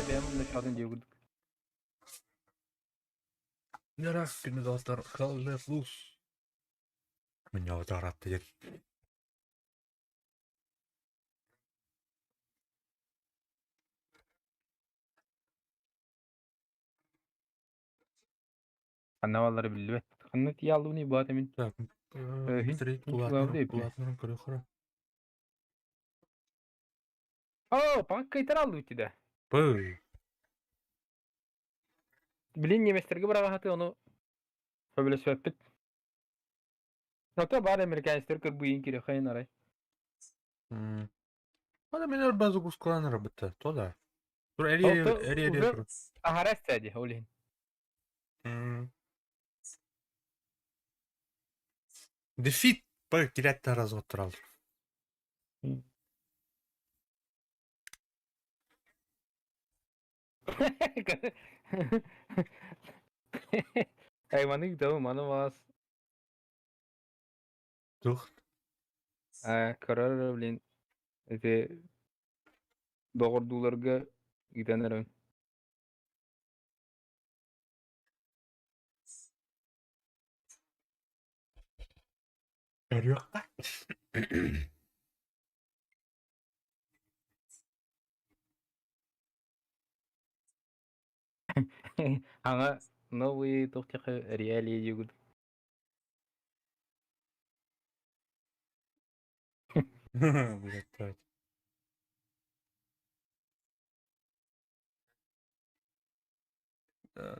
Ben bunu şadın diye gördük. Yarak günü dostlar kaldı plus. Меня вот arattı. Annavalları bildi. Kanıt yaldı bunu ibadet emin. Так, Hiç смотреть kulağımda ipi. платно корохора. Oo, bak kayıtlar aldı bitti de. Пый. Bilin yemeslerge bırak hatı onu. Böyle söhbet. Nokta var Amerikan ister kır bu yiyin kiri kayın aray. Hadi men bazı kuşkulan работа. То да. Dur Olta eri uzun dur. ahares sadece olin. Дефит пый килетте раз отырал. Hayvanı gidelim manı vas. Дух. Karar bilin. Ete doğurdularga gidenler. Görüyor. Anga novi tohtiq reali yugud. Блядь.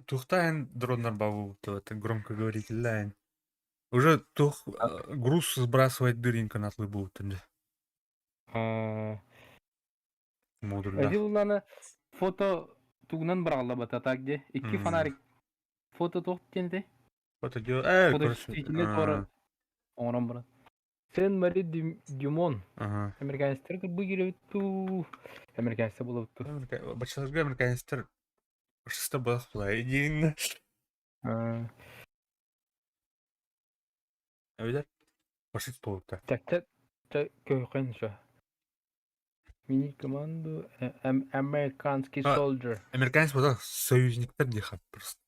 Тухтайн дронар бабу, это громко говорить лайн. Уже тух груз сбрасывать дыринка на тлы будет. Модульда. Эти уланы фото тугунан баралла бата также. İki фонарик foto tohtende. Фото делал. Foto Короче. içinde sonra oran bara. Sen Marie Dumont. Ага. Amerikan ister bu gire tu. Amerikan ister bulup tu. Başarılı amerikanistler şısta bakla. Yine. Öyle. Basit boyutta. Tak köyken şu. Mini komando Amerikanski Ha. soldier. Американец вот так союзниктер дихат просто.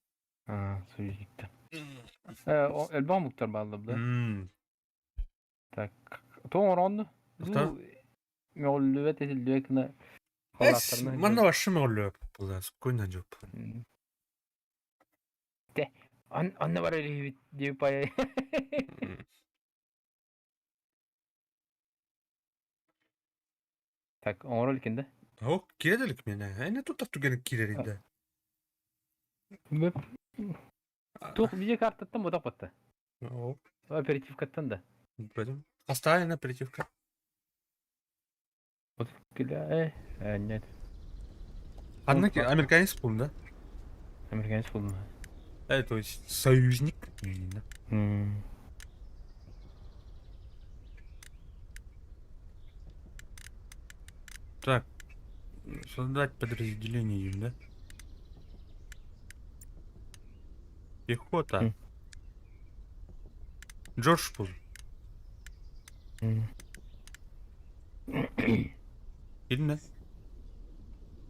Sözcükte. Elbam muhtar bağlı da. Так. Тоңоронду. Ата? Мёллүбет этилдүекне Эс, мана башы мөрлөп булды. Спокойно жоп. Те. Анна бар эле деп пая. Так, оңорол экенде. О, киределик мене. Эне тут туген киреринде. Тух биже картаттан бота катты. О, Оператив каттан да. пойдем. Оставим оперативка. Вот нет. Анна американец булды. Американец булду. То есть союзник. Да. Так, создать подразделение, да? Пехота. Джордж Пул. Фильм,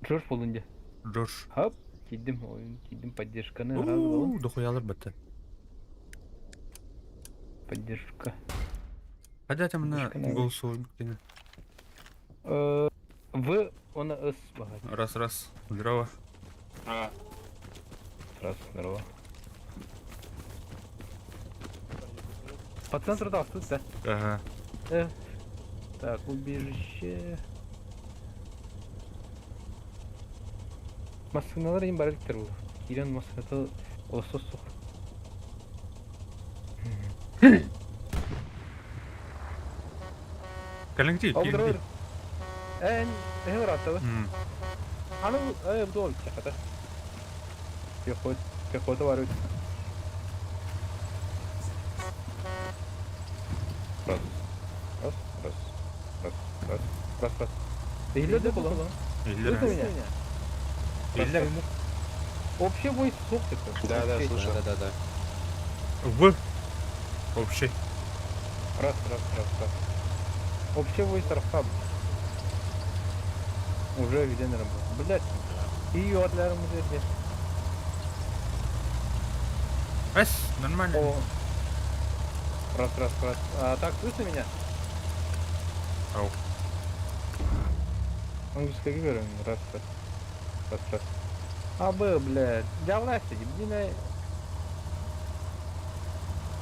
Джордж болунca. Джордж. Hop. Кидdim oyun. Кидdim поддержканы. Разы болын. Дохуялар бітті. Поддержка. Хотя там на Поддержка, голосовой. В, оны С бағады. Раз. Здорово. Сразу, здорово. По центру да, тут, да. Ага. Так, убежище. Маскыналар ең бареліктер бұл. Иран маскаты олысыз соқ. Калинти, О, бұдыр килди. өр. Әйір аттабы. Аны бұл ол чақата. Пехота бар өт. Раз. Эйлерді бұл оң. Или Или общий бой сух такой. Да, слушай. Да. В. Вообще. Раз. Общий бой сархаб. Уже виден работа. Блять. И отлярым уже здесь. Нормально. О. Раз. А так слышно меня? Ау. Он говорит, как говорю, раз. А блядь, являйся, ебаный.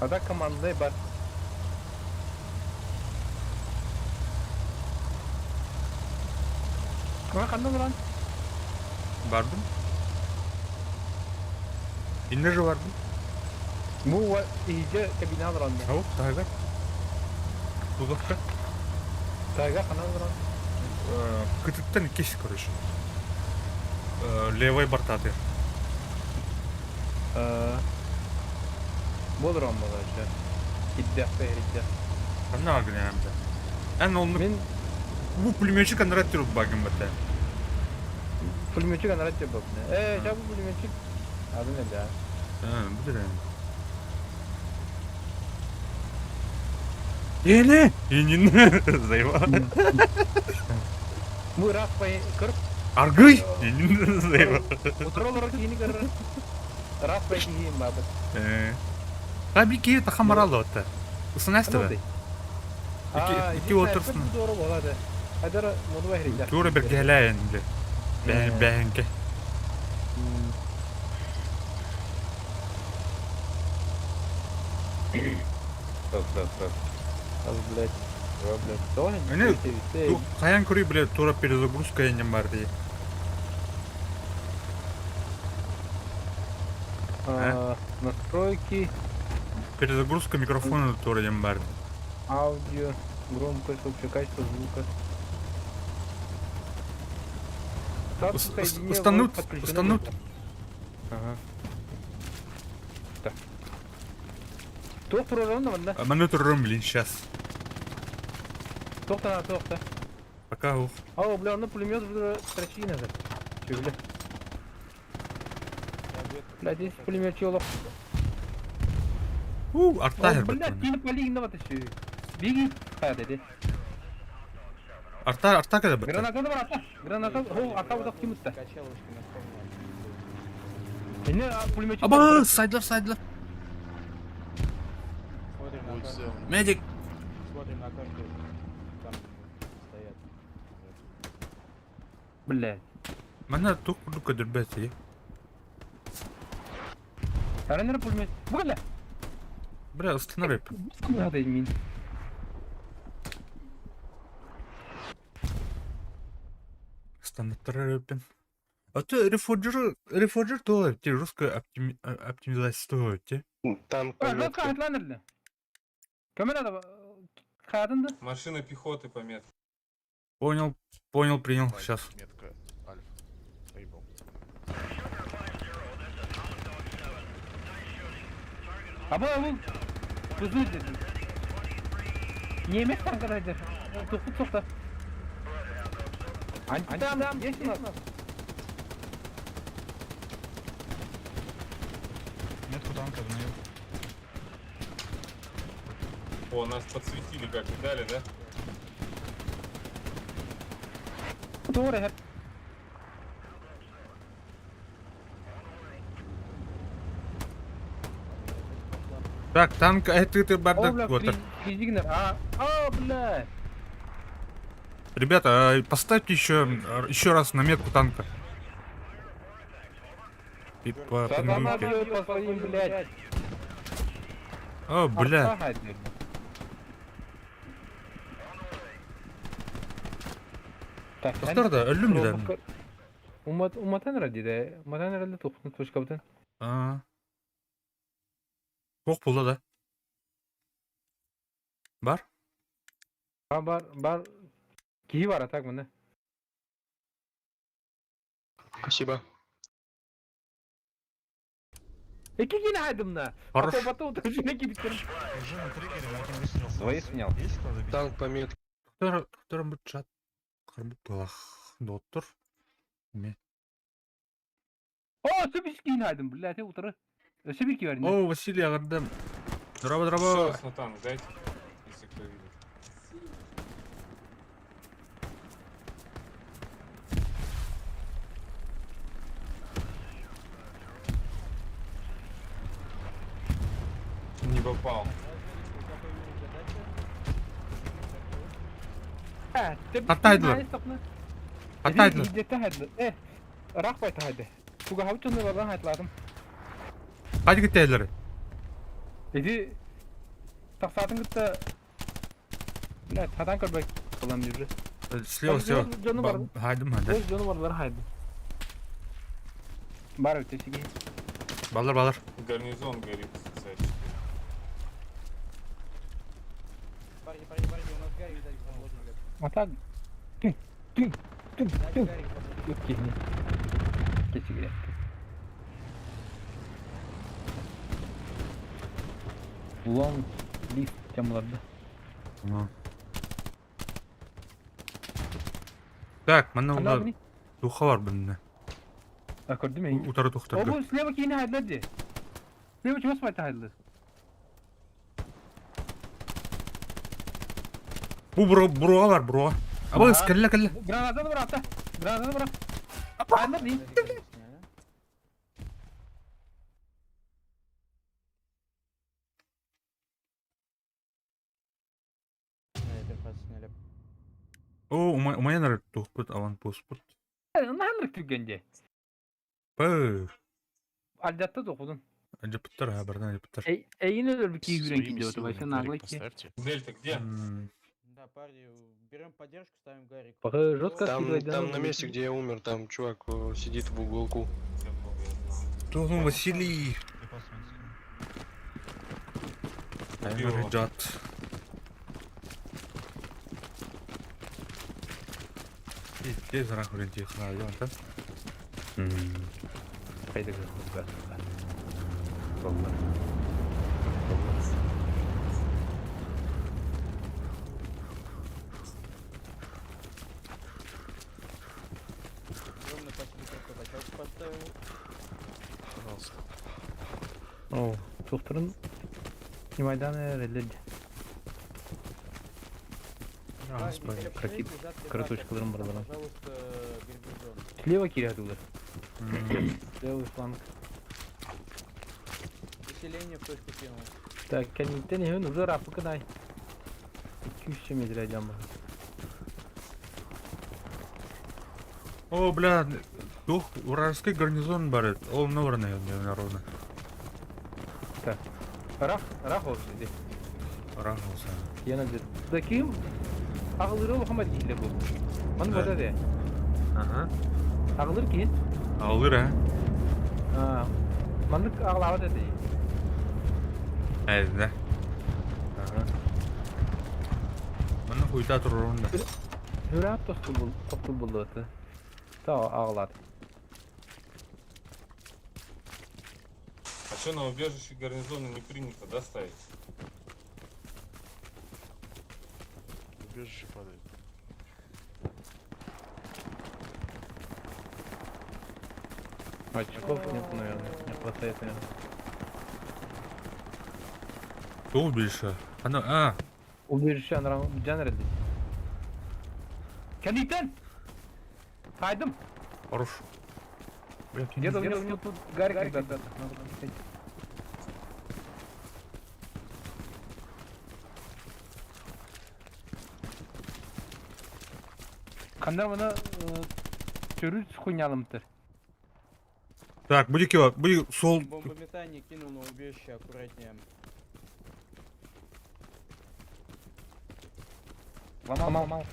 А так командой бар. Қандай тұран? Бардым. Инде же бардым. Бұл үйде кабина тұран. Ау, тайга. Тузаққа. Тайга қандай тұран? Кытыктан кеш, короче. Левой бортаты. Бұл тұран бұл әші. Иддәқті. Қанна агнеямда. Оны Мен bu pulmetçi kandırat diyor bakın bata. пулеметчик анарат деп бапны. Жабы пулеметчик. Adı ne ya? Bu da Yeni. Yeni. Zayıva. Bu ras payı kırıp Argıy. Yeni zayıva. oturul olarak yeni kırır. Ras payı yiyeyim babı. Tabii ki takamaralı hatta. Isınastı be. İki otursun. Doğru oladı. Hadi modu verirler. Doğru bir gelen de. Beğenke. Раз. Блять. Каян кури, блядь, тура перезагрузка я не марди. Настройки. Перезагрузка микрофона тура не марди. Аудио. Громкость, общее качество звука. Устанут. Ага. Так. Тоқтыр оранды мында. Мен отырырым, блин, сейчас. Тоқта. Пока ух. Ау, бля, оны пулемет бұдыры трачи назад. Че, бля? Бля, здесь пулеметчи олық. Артта Бля, тені полигінде баты ше. Беги. Ха, деді. Арта kada бітті. Граната бар, ата. Граната, ата бұдақ кемітті. Енді пулеметчи... Аба, сайдлар. Медик. Смотрим на карту. Там стоят. Бля. Мана тук буду дербети. Әрінері пулемет. Бля. Бля, останови. Бұғады мен. Стандарттары өппен. Аты рефорджер толы, те жестко оптимизация стоит, те. Там Жатқа айтланырды. Камерада қадынды. Машина пехоты пометка. Понял, принял, сейчас. метка Альфа. Поебал. Ama bu kuzu dedim. Nimet tankadaydı. Topuk topla. Antam yeşil. Метку танка знаю. О, нас подсветили, как видали, да? Doğru hep. Так, танк, ты О, бардак, бля, вот. физигнер. Бля. Ребята, поставьте еще раз на метку танка. И Садама помилуйте. бьет по своим, блядь. О, бля. Arka haydi. Так, Dostlar öldüm bir daha. Umatan herhalde de. Umatan herhalde topukun toş kapıdan. Aa. Çok pulda da. Var. Бар. Киви var atak bunda. Спасибо. İki yine haydım da. Хорош. Atobata oturuşuna gibittim. Держи на триггере, накинь выстрел. Свои снял. Есть кто забить? Танк по метке. Doktorum bu çat. Karbutlak. Doktor. Ne? Oo, sübüş giyin haydım. Billahi oturur. Sübüş giyin. О, Василий ағардым. Здорово, здорово. Сейчас на танк дайте, если кто видит. Не попал. Hataydılar. Hataydılar. Hiddette haydı. Rak bayta haydı. Tuga havuç onu vardan haytladım. Hadi git evlere. Dedi taksatın gitti. Billahi tadan körbek olan biri. Слева, слева. Canı var. Haydim hadi. Öz canavarlar haydi. Бар ötesi giyin. Ballar. Гарнизон горит, кстати. Парни, у нас Гарри, видать, заложник. Atak. Tüm. Гарри, Yok ki. Keçi girer. Ulan lift camlarda. Ага. Так, мене Hala вона beni. духа var bende. Gördün mü? Утары O тухтырды. bu sleva ki yine haydilerdi. Sleva çöz fayda haydiler. Bu buruğa var buruğa. Ama Aha. kelle. Granatını bırak da. Granatını bırak. Haydiler değil. сняли. О, у меня наверное тухпут аванпост. Ondan tükence. Pı. Aldatta da okudun. Acıptır ha birden acıptır. Yine öyle bir iki Своими yüren gidiyordu. силами Başka Гарик nagla ki. поставьте. Дельта где? Да, парни, берем поддержку, ставим Гарри. Bakı жестко Там на месте, где я умер, там чувак сидит в уголку. Tuhum Василий. Припас Венский. Aynen Ricat. İyi zarar öğrenci yıkılar ya sen. Haydi kızlar. Огромное спасибо, что бачок поставил. Пожалуйста. Oo, doktorun himaydan reddedildi. Пожалуйста. Парни, крокит- посмотрите, зад для кроточкаларым бака. барбарам. Пожалуйста, берегу зону. Слева кирядылар. Левый фланг. Усиление в точку кинул. Так, kendinden hemen uzar apı kadar. 200 metre cam var. О, бля, дух вражеский гарнизон барит. О, наверное, ровно. Rak olsun dedi. Рахнулся. Yana dedi. Da kim? Ağılır ol Muhammed ile bu. Bana Evet. burada de. Ага. Ağılır ki? Alır ha. Ha. Manlık ağlava dedi. Evet de. Bana huyda durur onda. Hürat toplu buldu. Ta ağladı. А что на убежище гарнизона не принято, да, ставить? Убежище падает. Очков нет, наверное. Не хватает, наверное. Кто убежище? Убежище анрам жанр эди. Кандитан! Хайдым! Хорош. Бля, Где-то у него тут Гарик ребята. Қандай мұны жүріс хуйнялымтыр. Так, будь сол. Бомбометание кинул на убежище, аккуратнее. Ломал.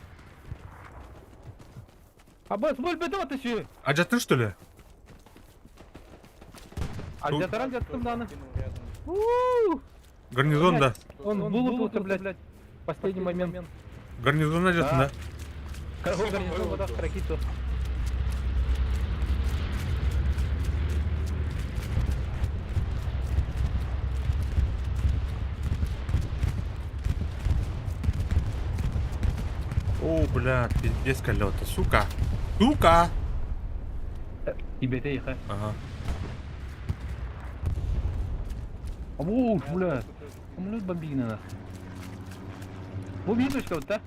Аббас, бұл беті отышы! Ажаттың что ли? Ажатаран жаттым даны. Кинул рядом. Гарнизонда. Он булып отыр, блядь. Последний момент. Гарнизонда жаттың да? Карахол гарнизон вода ракету. О, бля, пиздец колёта, сука. Сука! Тебе-то их, а? Ага. Оу, бля. Умлют бомбигна нас. Бомбигнушка вот, да?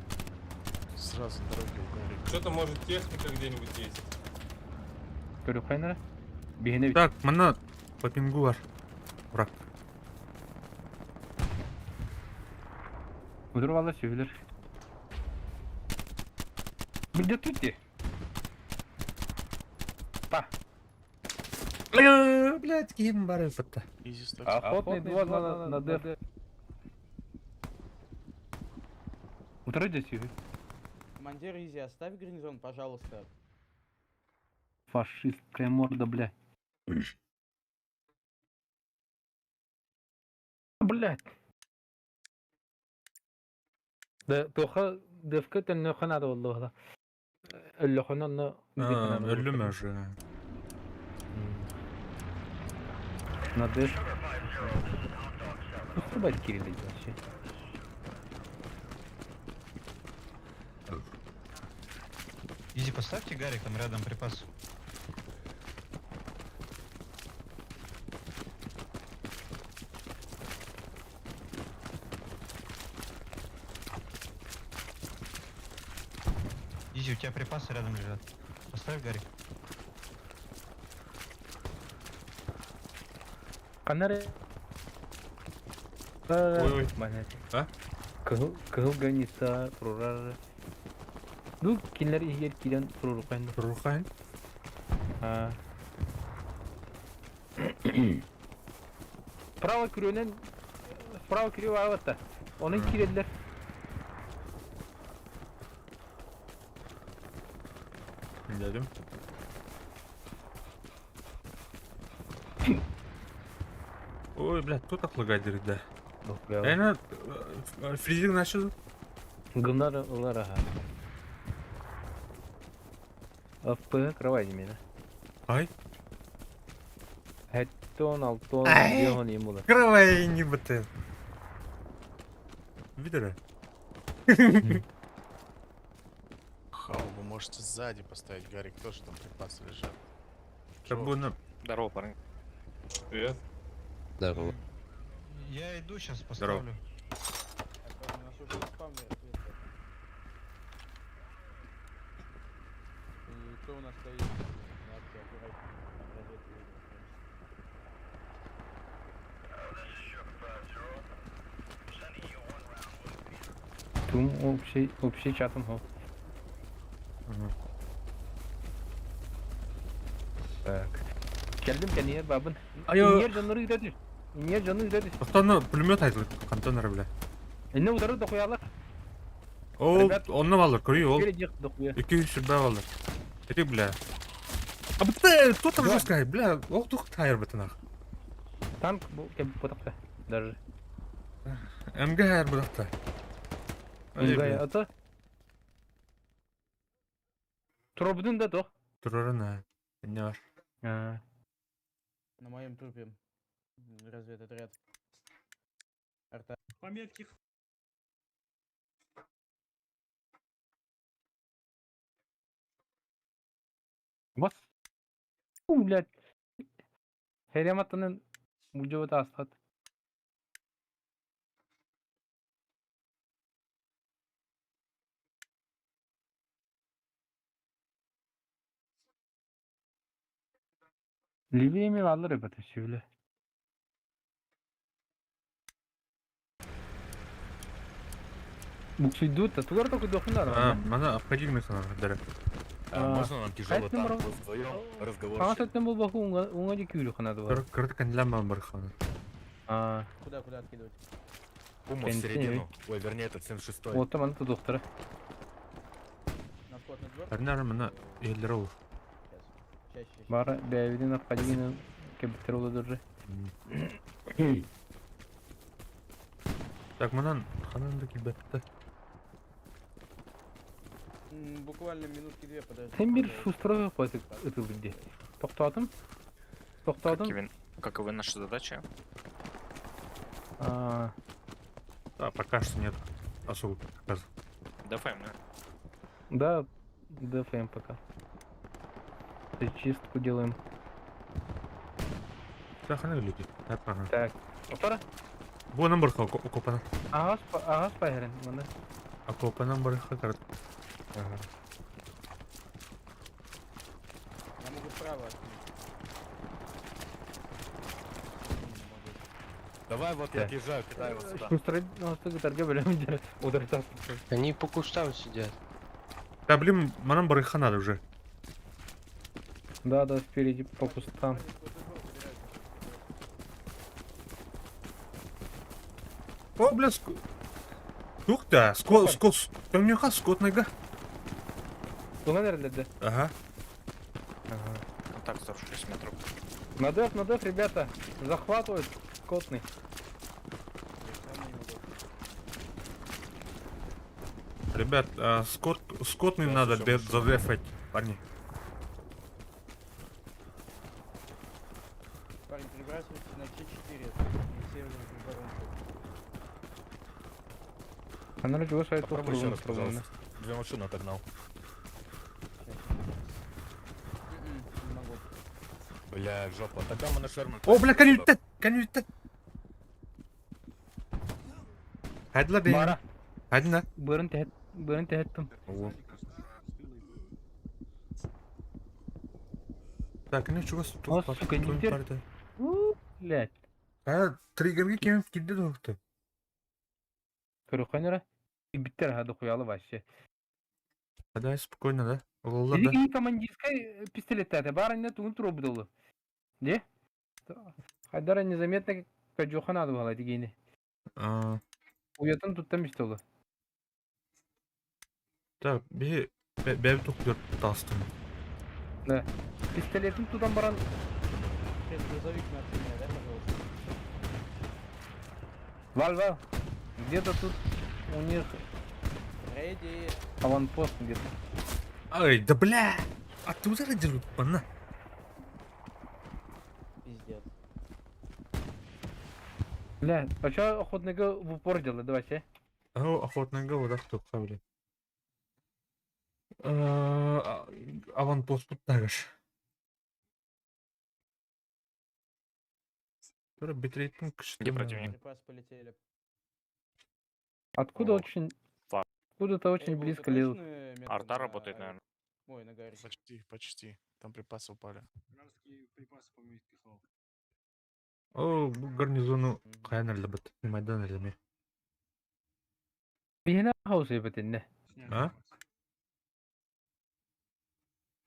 Сразу дороги уговорили. Что-то может техника где-нибудь есть. Көріп қайнара? Бейіне бит. Так, мана по пингу бар. Враг. Өдіріп алда сөйлер. Білде түтте. Па. Блядь, кем бар это? Изи стак. Охотный двор на деф. Утроди сөйлер. Командир Изи, оставь гарнизон, пожалуйста. Фашистская морда, бля. Блядь. Да, тоха дефка тенне хана да والله. اللي خنا Ölüm уже. на деф. Ебать Кирилл вообще. Изи, поставьте Гарик, там рядом припас. Изи, у тебя припасы рядом лежат. Поставь Гарик. Канары. Ой-ой. А? Кыл ганиса прорар. Ну, кинлер игер килен прорукайны. Рухайн. Право кürünün право kürü var hatta. Onun kirediler. Dedim. Ой, блядь, кто так лагает, да? Она фризинг начал. Гымнар олар аха. ФП кровай мені. Ай. 7 тонн, 6 тонн, Ай. бегон ему да. Кровай не бты. Видели? Хау, вы можете сзади поставить, Гарик, тоже там припасы лежат. Как бы на... Здорово, парни. Привет. Здорово. Я иду, сейчас Здорово. поставлю. Это у нас уже спавнер ответ. И кто у нас стоит? Надо аккуратнее. Разведку видно. Тум общий чатом хо. Так. Geldim kendine babın. Ayo. Niye canları gidedir? Niye canı gidedir? Астана пулемет айтылды, контейнер, бля. Ne udarı da koyarlar. Ол, Ребят, онны алыр, көрүй, ол. Böyle dik da koyar. 200 сүрбә алыр. Эти, бля. А бітті, кто там Да. жескай, бля, ол туқ тайыр бітінақ. Танк bu потокта. Даже. МГ әр бұдақта. Унгая ата. Тробдun da doch. Тұрырына. Не бар. На моем трупе. Разведотряд. Арта. Пометки. Бас. Блядь. Херематının mucavı da aslat. Ливия mi varlar ya batı şöyle. Буксидут, а тугар только дохнар. Mana обходи механа, дара. Можно нам тяжело Кайт там номер- вдвоем Ага, разговор? сеттен бұл бақы оңа де күйлі қанады бар. Кырды канлама бархана. Куда откидывать? Куму в Пенсии. середину. Ой, вернее, это 76-й. Отта мана доктора. На вход на двор? Арнар мына елдер ул. Чаще. Бара бәйвиден апқадигінің кебіттер олы дұржы. Так, мынан хананды кибетті. Буквально минутки две подожди. Sen bir шустровый хватит ытылды. Тоқтадым. Тоқтадым. Каковы наши задачи? Да, пока что нет особых приказов. ДФМ, Да, ДФМ пока. Чистку делаем. Да, ханы люди. Так, ага. Так. Тоқтара. Бу номер окопана. Ағас пайырын. Мына. Окопана барыха карат. Я могу вправо откинуть. Давай вот я отъезжаю, кидай его сюда. Шустрый торге бөлемендер. Ударитас. Они по кустам сидят. Да, блин, манам барыха надо уже. Да, впереди по кустам. О, бля, Ух ты, там не хас, скот нога. Туна nerede? Ага. контакт 46 метров. На деф, ребята. Захватывают. Скотный. Ребят, скотный надо задефать, парни. Парень, перебрасывайтесь на Ч4. И северную воронку. Она чего сайт Попробуй еще раз, пожалуйста. Две машины отогнал. Не могу. Бля, жопа. Тогда мы на Шерман. О, бля, конюйте. Hadi la beyim. Бара. Hadi la. Бырын тәһеттім. Так, ну чего О, сука, не тер- Блять. Триггерге кеміп келді доқты. Көріқанера. Биттер хады құялы башы. Hadi спокойно, да? Олалар да. Дегені командирскай пистолеттәді. Барында туын тұру бұдылы. Де? Хайдара незаметно кәджохан ады бала дегені. Уятын туттам істолы. Так, бәбі тоқтыр тастым. Да. Пистолетін тудан баран. Грузовик на меня, да, пожалуйста? Вал. Где-то тут у них Рейди. аванпост где-то. Ай, да бля! Оттуда радируют, пана. Пиздец. Бля, а чё охотника в упор делать? Давай, се. Охотнага вода тоққа, бля. Аванпост тагаш. Битрейтің күшті. Где противник? Припасы полетели. Откуда О, очень... фак. Откуда-то очень Эйбл, близко ты лезут. точно метров Арта на- работает, наверное. Ой, на гаре. Почти. Там припасы упали. О, бұл гарнизону қаян әлі бұд? Майдан әлі ме? Бейна хаусы ебетінде. А?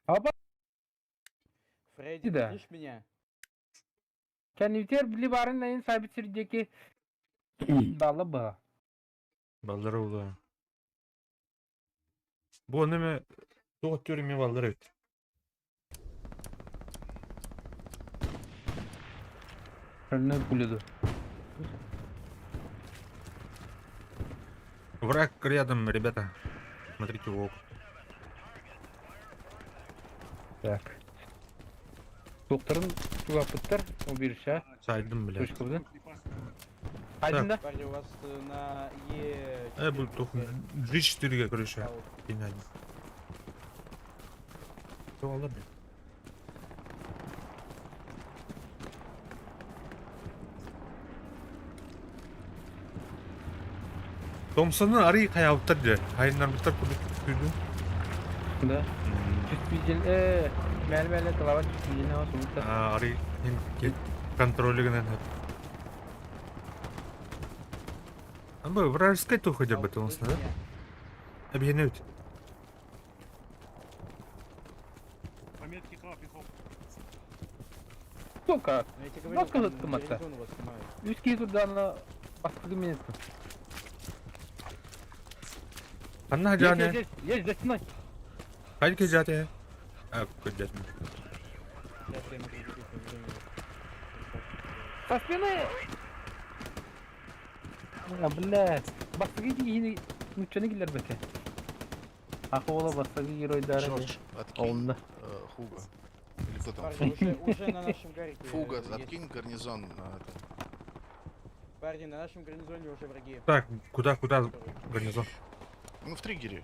Апа, Фредди, Да. ты слышишь меня? кәневтер білі барын найын сабит сірдеке далы ба. Балдары ұлы. Бұл неме тоғы түріме балдары өт. Шальной пуледу. Враг рядом, ребята. Смотрите в око. Так. Doktorun şu kapıttır. O bir şey. Saydım bile. Точка burada. Aydın'da. Парни, у вас на Е... Bu tohum. Rich dirge karışa. Yine. Olabilir. Thompson'un arayı kayavutlar diye. Hayırlar mıhtar kudu. Da. Tüspücün Mel talavat tüspücün hava soğukta. Arayı kontrolü gelen hep. Ama вражеская туха дербет у нас, да? Объединяют. Сука. Ну, я тебе говорю, Насколько там ты мотаешь? гарнизон у вас снимают. Üsküyü turdan baskı minutku. Kanna hacane. Есть, застенай. Haydi ki zaten. Kuddet. Сейчас я ему перекрикну время. Со спины. Блядь. Baskı yine mükçeni gider bete. Akı ola baskı giro idare. Джордж, откинь Onda. Хуга. Или кто там? Парни, уже на нашем гарике... Фуга, есть- откинь гарнизон на это. Парни, на нашем гарнизоне уже враги. Так, куда которые- гарнизон? Ну, в триггере.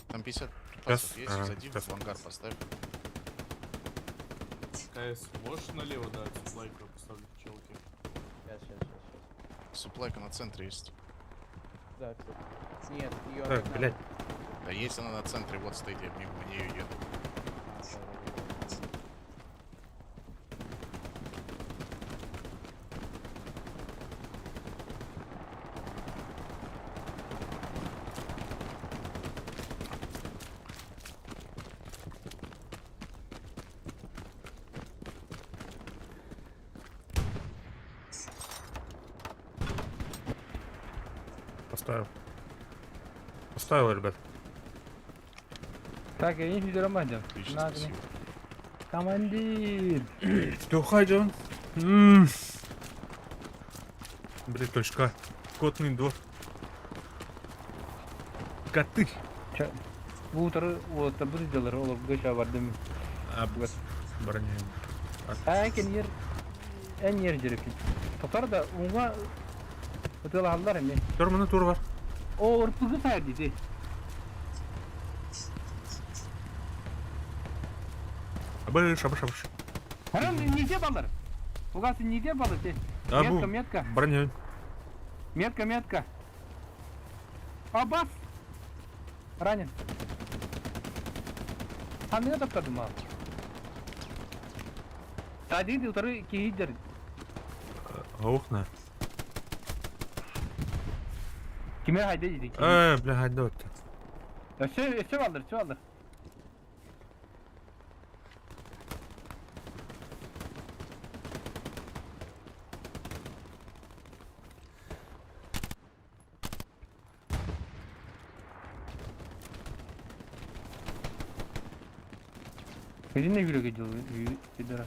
Там 50 Сейчас, пасов есть, ага, зайди сейчас. в ангар поставь. КС, можешь налево дать лайка поставлю челки? Сейчас. Суплайка на центре есть. Да, кстати. Нет, ее... Так, блядь. Да есть она на центре, вот стоит, я мимо нее еду. Поставил, ребят. Так, я не видел мадям. Отлично, Надо. спасибо. Командир. Тюхайджон. Блин, точка. Котный двор. Коты. Bu utarı o tabu diyorlar oğlum geçe vardım. Абгас. Броня. En yer jiripin. Tutar da ona ötüla hallar hem. Törmünün turu var. O ırpızı sayar dedi. Abış. Hemen niye balır? Ugası niye balır de? Метка. Броня. Метка. Абас. Ранен. Hamile topladım abi. Sadece utarı kihidir. Аухна. Kime haydi dedi. Бля, hadi вот. Öse aldır. Birine göre gidiyor. Gidiyor.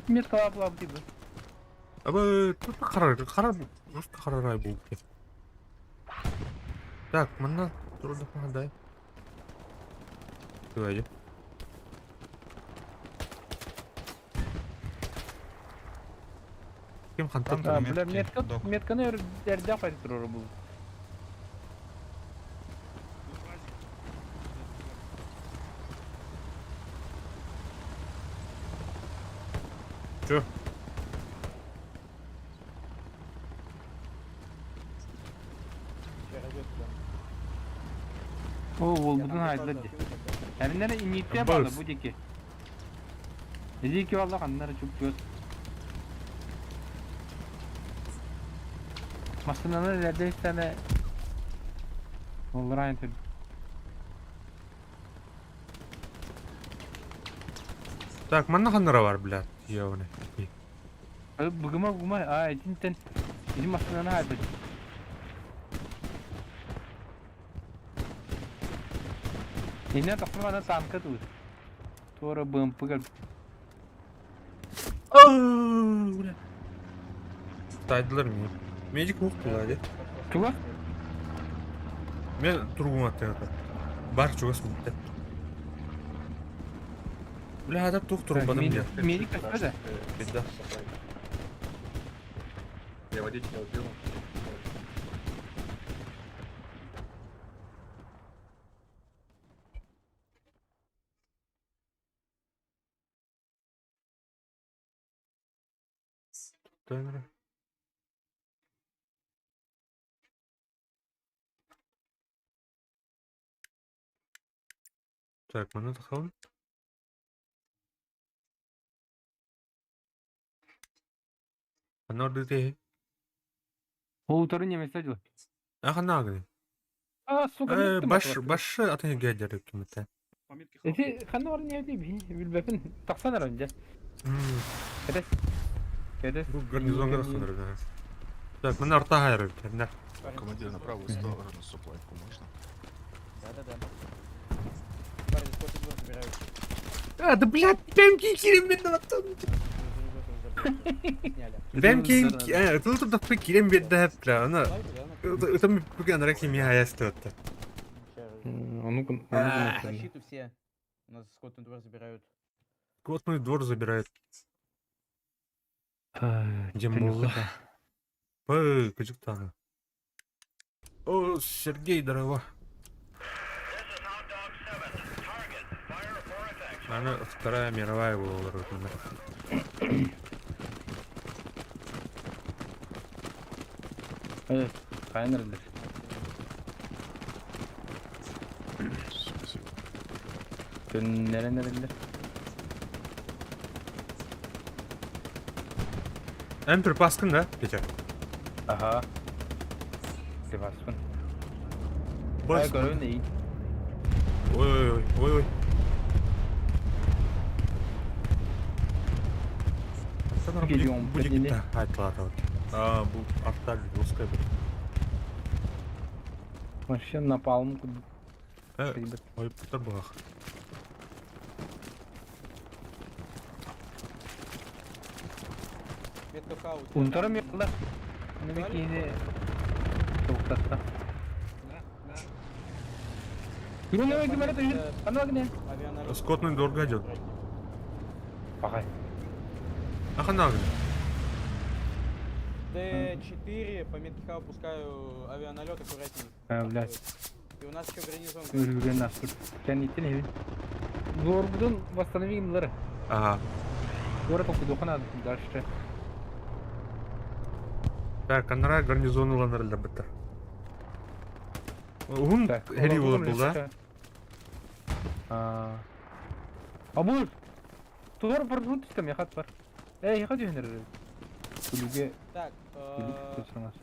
Метка лап gibi. Абы, тут просто қарарай болу керек. Так, мына тұрды қандай. Давай. Кем хантап? Там Бля, метки, док. метканы өрдерде қайтып тұрыр бұл. Чё? О, ол бұдың айдылар де. Әріндері инетте балы бұл деке. Деке балы қандары чүп көз. Машинаны ләрде істәне. Олар айын түрді. Так, мына қандыра бар, блядь. Явны. Бұгыма, этинтен. Bizim машинаны айдылар. Yine takımına tanka dur. Sonra bımpı gel. Тайдылар мен. Медик мықты hadi. Tuva? Мен тұрғым атты. Бар чугас мықты. Бля, да тух турбаdım ya. Медик каспада. Пизда. Я водить не убил. Таймер. Так, мене тахан. Анар дете. Ултары немесе дил. Аханагы. Сука, Баш атың гәдер кимете. Эти ханор не дил билбепин таксанар önce. Кедес. Кедес. Бу гарнизонга ханыр. Так, мене арта хайры. Кеннер. Командир на правую сторону, суплайку можно? Да-да-да. Парень, сколько двор забирают? Да блядь, бемки кирем бедді аттан. Сняли. Бемки, тут да кирем бедді хеп бля. Ана, Лайк, да, ытым бүген рәки ми хаясты отты. Ну, защиту все. У нас скотный двор забирают. Котный двор забирает. Дембулла. Ой, качуктаны. О, Сергей, дорого. Она Вторая мировая была. Хайнерлер. Спасибо. Нерелер. Эмпер паскын да, Петя? Ага. Деваспын. Бас. Görün iyi. Ой. Geliyorum, Будет подели. да, айтылады. Бұл артта русская бір. Вообще напалм. Ой, пұтар бұғақ. Метка хаус. Унтарым yaptılar. Ne bekleyini soğuktatta. Yine ne bekliyor bana da Ana bak ne? Авианалет. Скотный двор гадит. Bakay. Аханагы. Д4 по метке хаус пускаю авианалет аккуратней. Блядь. И у нас еще гарнизон. Özgürlüğün nasıl? Sen gittin evin. Zor budun восстановимлары. Ага. Город только духана дальше. Так, анара гарнизоны ланырылда бітір. Угун хери болып бұл да? Абул! Туғар бір жут істем, яқат бар. Яқат жөнер. Күліге Так, күлік көсіріңіз.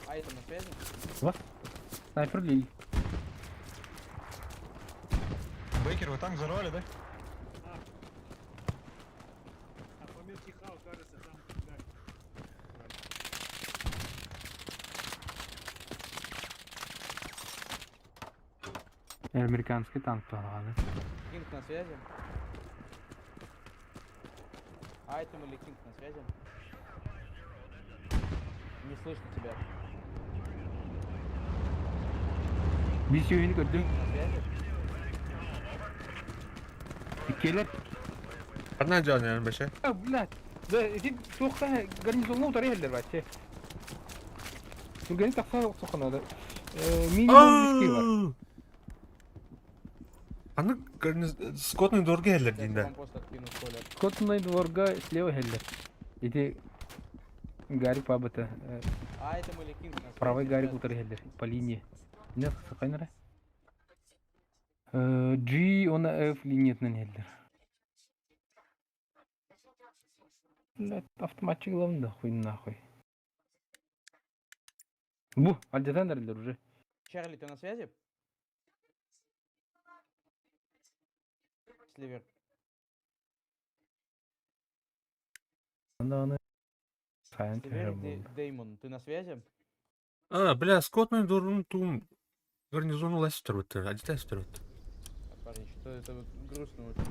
Айта на связи? Снайпер лей. Бейкер, вы танк взорвали, да? Американский танк тұрғаны. Кинг на связи? Айтем или Кинг на связи? Не слышно тебя. Bir şeyini gördüm. На связи? Келер. Одна жан yani beşe. Блядь. Да, эти тоқта гарнизонға ұтары елдер бар, че. Түргені тақса соққан ады. Минимум riski var. Аны скотный двор geldi Сейчас я dinde. вам пост откину в поле. Скотный дворга слева елдер. Эти Гарик пабыты. Айтем или Кинг на связи? Правый Гарик ребят? ұтары елдер. По линии. Не сақайнары? G, ona F линиятынан елдер. Блядь, автоматчик главный, хуй нахуй. Бу, альдетан елдер уже. Чарли, ты на связи? Сливер. Аны сайын Сливер, тәрі болды. Деймон, ты на связи? Бля, скотный дворын тум гарнизоны ластер өтті, агитастер өтті. Парень, что это вот грустно очень.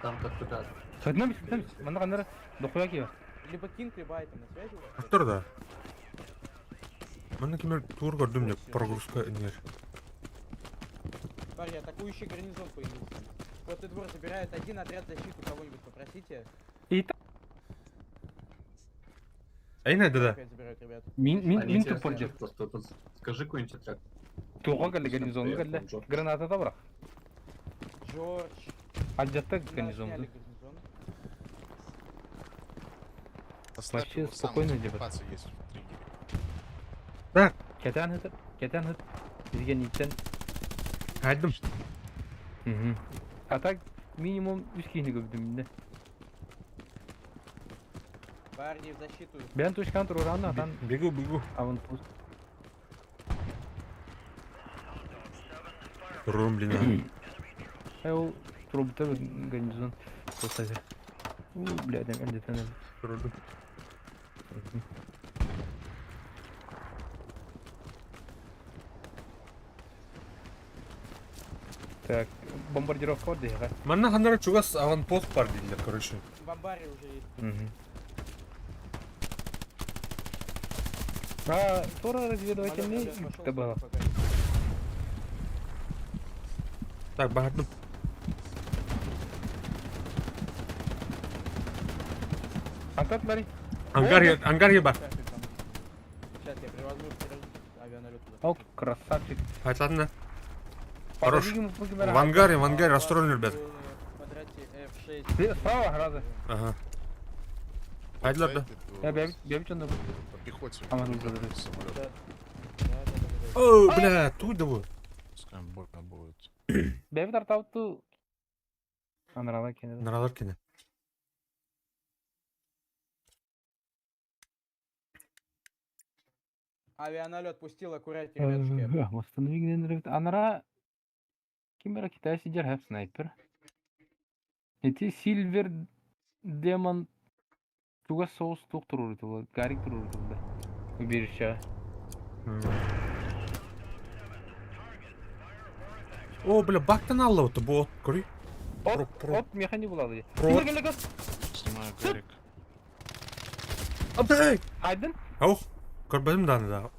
Там как туда. Сәтінен біз, мында қандары дұқуя кева. Либо Кинг, либо Айтем на связи у вас? Артыр да. Мені кемер тур көрдім деп прогрузка инер. Парень, атакующий гарнизон появился. Скотный двор забирает один отряд защиты, кого-нибудь попросите. Aynen dede. Опять забирают, ребят. Мин тупордер. Просто скажи какой-нибудь отряд. Туға кәлі гарнизонға кәлі. Граната бырақ. Джордж. Аджатта Да, гарнизонды. сняли гарнизон. Поставь Вообще его, сам спокойно эти делать. оккупации есть в триггере. Кетен хытыр. Бізге ниттен. Kaydım. Атак минимум 3 кейіні көбдім мінде. Парни в защиту. Бән тушкан тұрғаны атан Бегу. аванпост. Durun блин. Ол тробута гарнизон. Косазер. Бля, адам әлде тәнәл. Durdu. Так, бомбардировка var diye. Bana hanlara çugas avantpost var dediler короче. Бомбари уже есть. А, Тора разведывательный Пошел это было. пока. Tak bağırdım. Антат Мари. Angarya var. Сейчас я привозьму авианалет туда. О, красавчик. Fightlarına. Хорош. В В ангаре расстроены, ребят. Квадрате F6. Справа града. Ага. Haydiler de. Я бебич он. По пехоте. Аману зададут. Самолет. Да. Oo bля, tuydu bu. Пускай больно будет. Бебич тартауту. Анрала кенде. Naralarken. Авианалет пустил, аккуратнее, ребятушки. Восстанови генерит. Анра Кимбера Китай сидер хеп снайпер. Эти Сильвер Демон Туга соус тук турur itu. Garik turur itu. Убежище. Oo bля, baktan Allah'ı bu ot koruy. От механи булады. Про- Келе. Снимаю Гарик. Abday. Айдын. Ау. Görmedim daha da.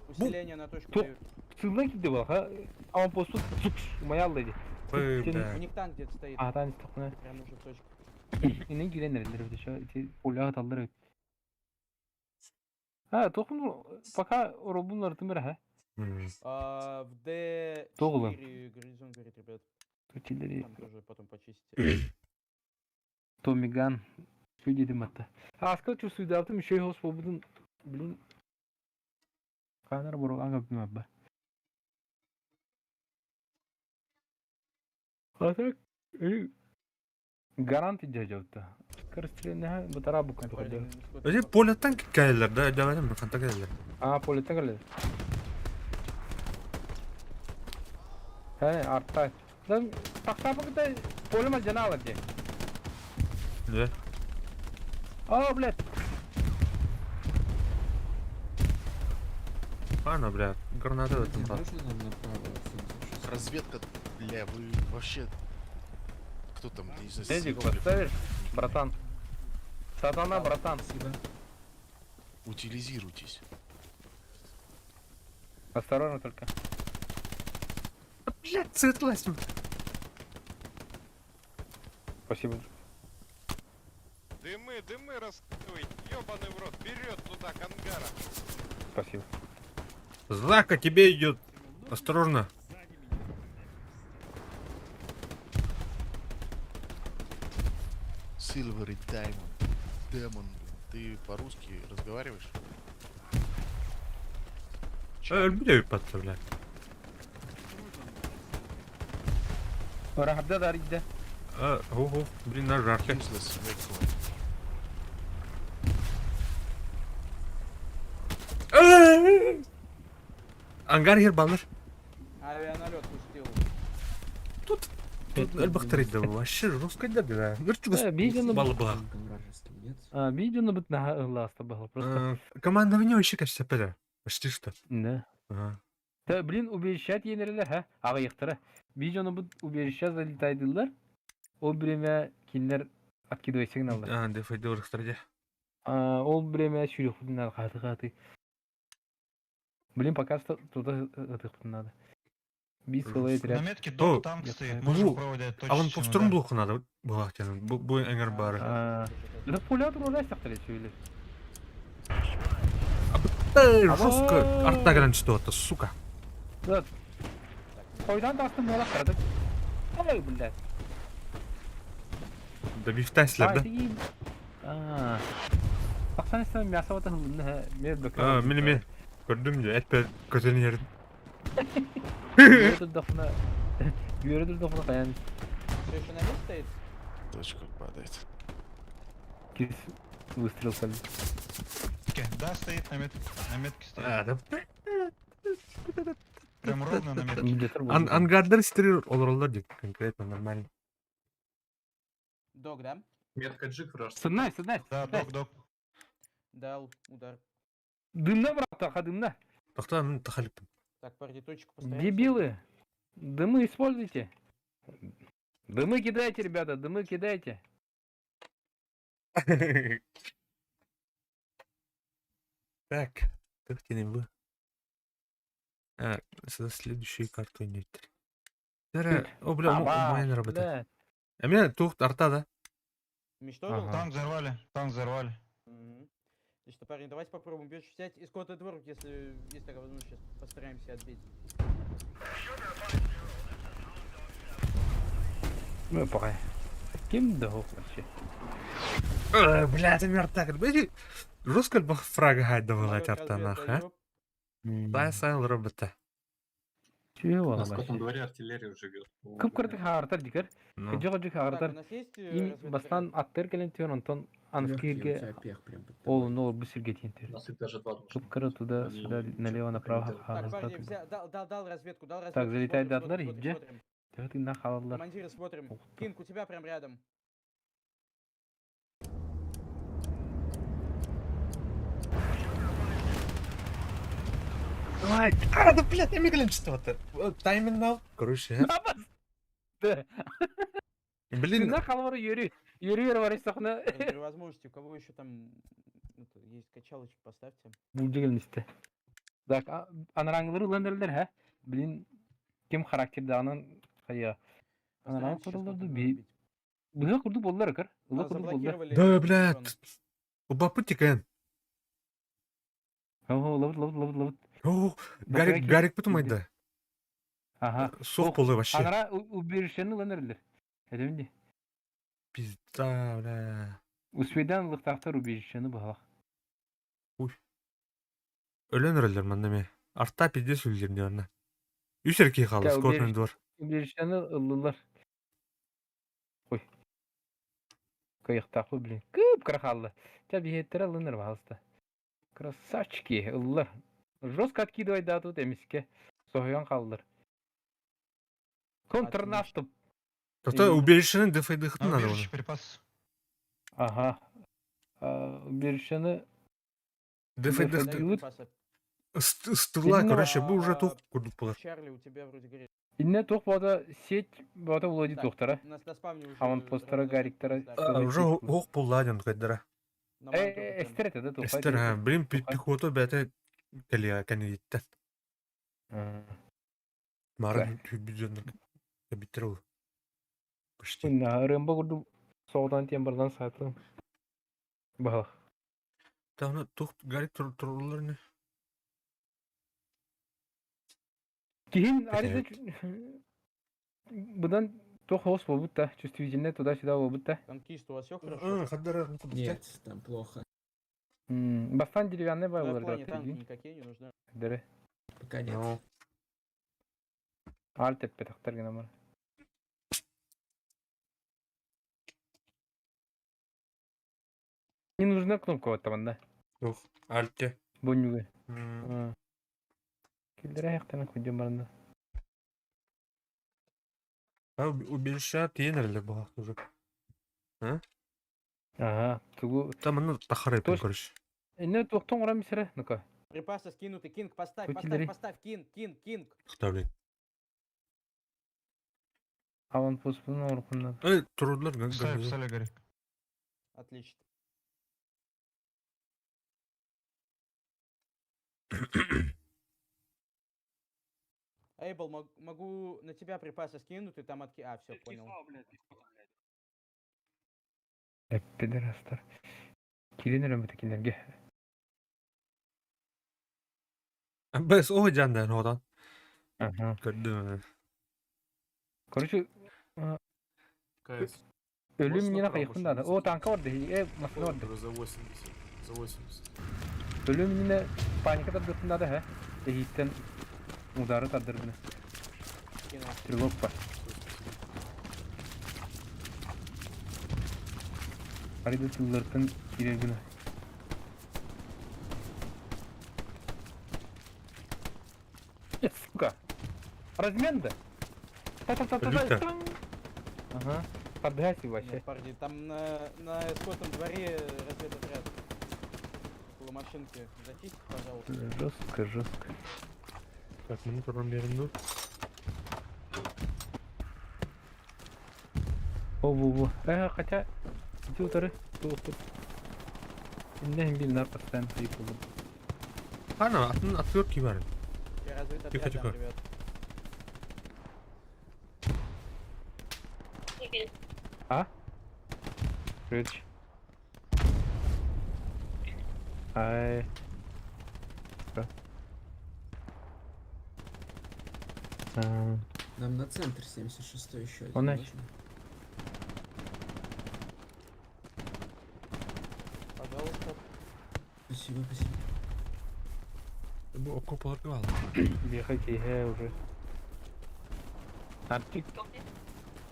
Усиление на точку Тук. дают. Сылдан киде был, ха? Аванпосту маялды. Э, Ой У bля. них танк где-то стоит. А, тань токна. Прям уже в точку. Инен гиренler de şu iti polyağıt alır. Ha, tokun пока робунlar тымыр ha. В D4 Тогло. гарнизон говорит, ребят. Тутилleri. Там тоже потом почистите. Томиган. Şu dedim hatta. Ha, askıl çözüydü altım şey hos bobudun bilin. Kanar boru anga bilmem ben. Hatta Garanti cacavta. Kırstırın ha bu taraf bu kadar. Парни, сколько Öyle там? polattan geldiler de devam mi? Kanta geldiler. Aa polite geldi. He artta. Lan taksa bakıda polima canavar diye. Ne? Aa bled. Ana bля, granata da tam. Разведка, бля, вы вообще... Кто там? Я не знаю, Дедик, съебали. поставишь, братан. Сатана, братан. Утилизируйтесь. Осторожно только. Bля, sıkıntılась. Спасибо. Дымы раскидывай, ёбаный в рот, вперед туда, к ангарам. Спасибо. Зака тебе идет. Осторожно. Silver и Diamond. Демон, ты по-русски разговариваешь? Ölmüyor patla bля. Ora habda dar gide. Ho, блин, на жарко. Useless vehicle. Ангар yer balır. Авианалет пустил. Тут элбахтарит да вообще жестко да. Нырчугас. Видео Balı bağ. видео бит на ласта было. Просто. Командование вообще кажется педа. Почти что. Да. Ага. Да, блин, убежищат yeneriler ha. Ağa yıktırı. Videonu bu убежища залетайдылар. Ол время кинлер откидывай сигналдар. Дефайда урахтарда. Ол время сүйрек бұтынады қаты. Блин, пока что туда надо. Bir sola На etraf. метке О, док танк я стоит, понял. можем Bu, проводить Алан точечно, повторым да. блоку надо. Bu hakikaten. Bu enger bari. Aa. Da pulya dur oraya saklı şöyle. Жестко Abo! артта gelen çıktı, сука. Dur. Koydan da astım yola kırdık. Ay billah. Добивтайсызlar да. Haydi giyin. Aa. Bak sen istemem мясо da hılını he. Mer bakar. Aa, mini. Gördüm ya, et be kötünü yerin. Yürüdür dafına. Yürüdür dafına kayan. Все еще на месте стоит? Точка падает. Кис. Выстрел сали. Да, стоит на метке стоит. Ha, da. Прям ровно на метке. Milletler bu. Ангардlar istiyor olurlar diyor конкретно нормально. Док, да? Метка джик враж. Сынай, сынай. Да, док. Дал удар. Дымна брат, аха дымна. Тоқта мен тахалиптым. Так, парни, точку поставим. Дебилы. Дымы используйте. Дымы кидайте, ребята, дымы кидайте. Так, как тянем вы? А, следующую карту нет. О, бля, моя не работает. Блядь. А меня тут арта, да? Уничтожил? Ага. Танк взорвали. Мгм. И что, парни, давайте попробуем бежать взять из кота двор, если такая возможность, сейчас постараемся отбить. Ну, пока. Кем дохуй вообще? Бля, это мертак. Блядь, жестко фрага гайд давалать Самолет арта нах, а? разведка, Дай сайл робота. Чего На скотном вообще? дворе артиллерия живет. Кып кырдык хагартар дикер. Ну, Кыжык ёп. Так, у хагартар. нас есть Им разведка? бастан аттер келен тион онтон анскирге ол нол бусирге тиентер. У нас их даже два должно Кып быть. кыры туда Они сюда ничего налево пока не направо делают. Так, парни, хагартар. дал разведку, дал разведку. Так, залетает Смотрим, дадлар, смотрим, иди. смотрим. Тегат инна халаллар. Командиры смотрим. Ух ты. Кинг, у тебя прям рядом. Ай, да, блядь, я мигален что-то. Тайминг нау. Короче, Да. блин, Инна халаллар йөрү. Йөрү бар истахна. При возможности, у кого еще там есть качалочки, поставьте. Булжы келместе. Так, анараңлары уландырылар, ха? Блин, кем характерді анан кая? Анаран Постараемся сейчас куруларды кота би. двор отбить. Быга курду боллар, кар? Ыла Нас курду боллар. заблокировали. да, район. блядь. Убапы тикаен. О, лавыт. О, Бакай Гарик ки- потумайды. Ага. Соқ болды вообще. Анара уберишени уландырылар. Эдемди. Пизда, бля. Успедан лыктактар уберишени бахак. Өлен өрөлөр мандаме. Арта пиздес өлдерін дерна. Үсерки қалды, Я скотный двор. Уберишени ыллылар. Ой. Кайыктакы, блин. Кып кырхалды. Жа бихеттер алыныр бахалста. Красавчики, ыллар. Жестко откидывай да тут эмиске. Сохуян калдыр. Контрнаступ. Тоқта уберишінің дефайды А қытын надо убежище оны. припас. Ага. Уберишени Дефайды Дефайды. Даю припасы. стыла, Именно, короче, бұл уже тоқ көрдік болар. Чарли, у тебя вроде горит. инне тух бода сеть бода улоди Так, тухтара. У нас на спавне уже... Аванпосттары, гариктары. Уже оқ болды аден қайдара. Эстерете да тух. Эстер, ха, блин, пихоты бәті кәліға кәне етті. Марын бюджетінің кәбиттер ол. Почти. Инна рымба курду соғдан тем бардан сатым. Бах. Тағына тоқ гарик тұрулар не? Кейін Привет. арида бұдан тух хос болбутта. Чувствительный туда-сюда болбутта. Танкист, у вас все хорошо? Қаддара Нет, там плохо. Бастан деревянный бай На болар плане танки да. никакие не нужны. Дere. Пока нет. Аль теппе тақтар гена бар. Не нужна кнопка вот там, да? Тоқ, альте. Бонюге. Келдер аяқтан көнден барында. Уберіша тиен әрілер бұғақ уже. Ага, тугу. Там мұны тақар епін Тош- көріш. Инне тоқтон ора мисера, ну-ка. Припасы скинуты. Кинг, поставь, Кутилери. поставь. Кинг. Қыта блин. Аванпост бұны орқыннан. Тұрудылар Писали, Гарик. Отлично. Эйбл, могу на тебя припасы скинуть, ты там А, все, понял. Пидорастар. Кирин ömürdekilerge. Biz o candan odan. Ага. Gördüm. Короче, КС. ölüm Можно yine пробовать, kayıkında da. чтобы O tanka vardı. Masada vardı. За 80. За 80. Ölüm yine panika tadırtında da he. Ehitten udarı tadırtını. Скину. Стрелок var. Harita tıllarken girergine. Сука. Размен да? Люта. Ага. Подгаси вообще. Нет, парни, там на эскортном дворе разведотряд. Около машинки. Зачистить, пожалуйста. Жестко, жестко. Так, bunu turan bir yerim dur. Во-во-во. Хотя... Иди утары. Тут. İnden bir постоянно приехал. Ana atıyor ki var. Я разведотряд Тихо, дам, тихо. ребят. А? Ключ. Ай. Что? Нам на центр 76 еще один. Он можно? Пожалуйста. Спасибо, спасибо. Bu okoplar kaldı. Ехать ЕГЭ уже. Артик.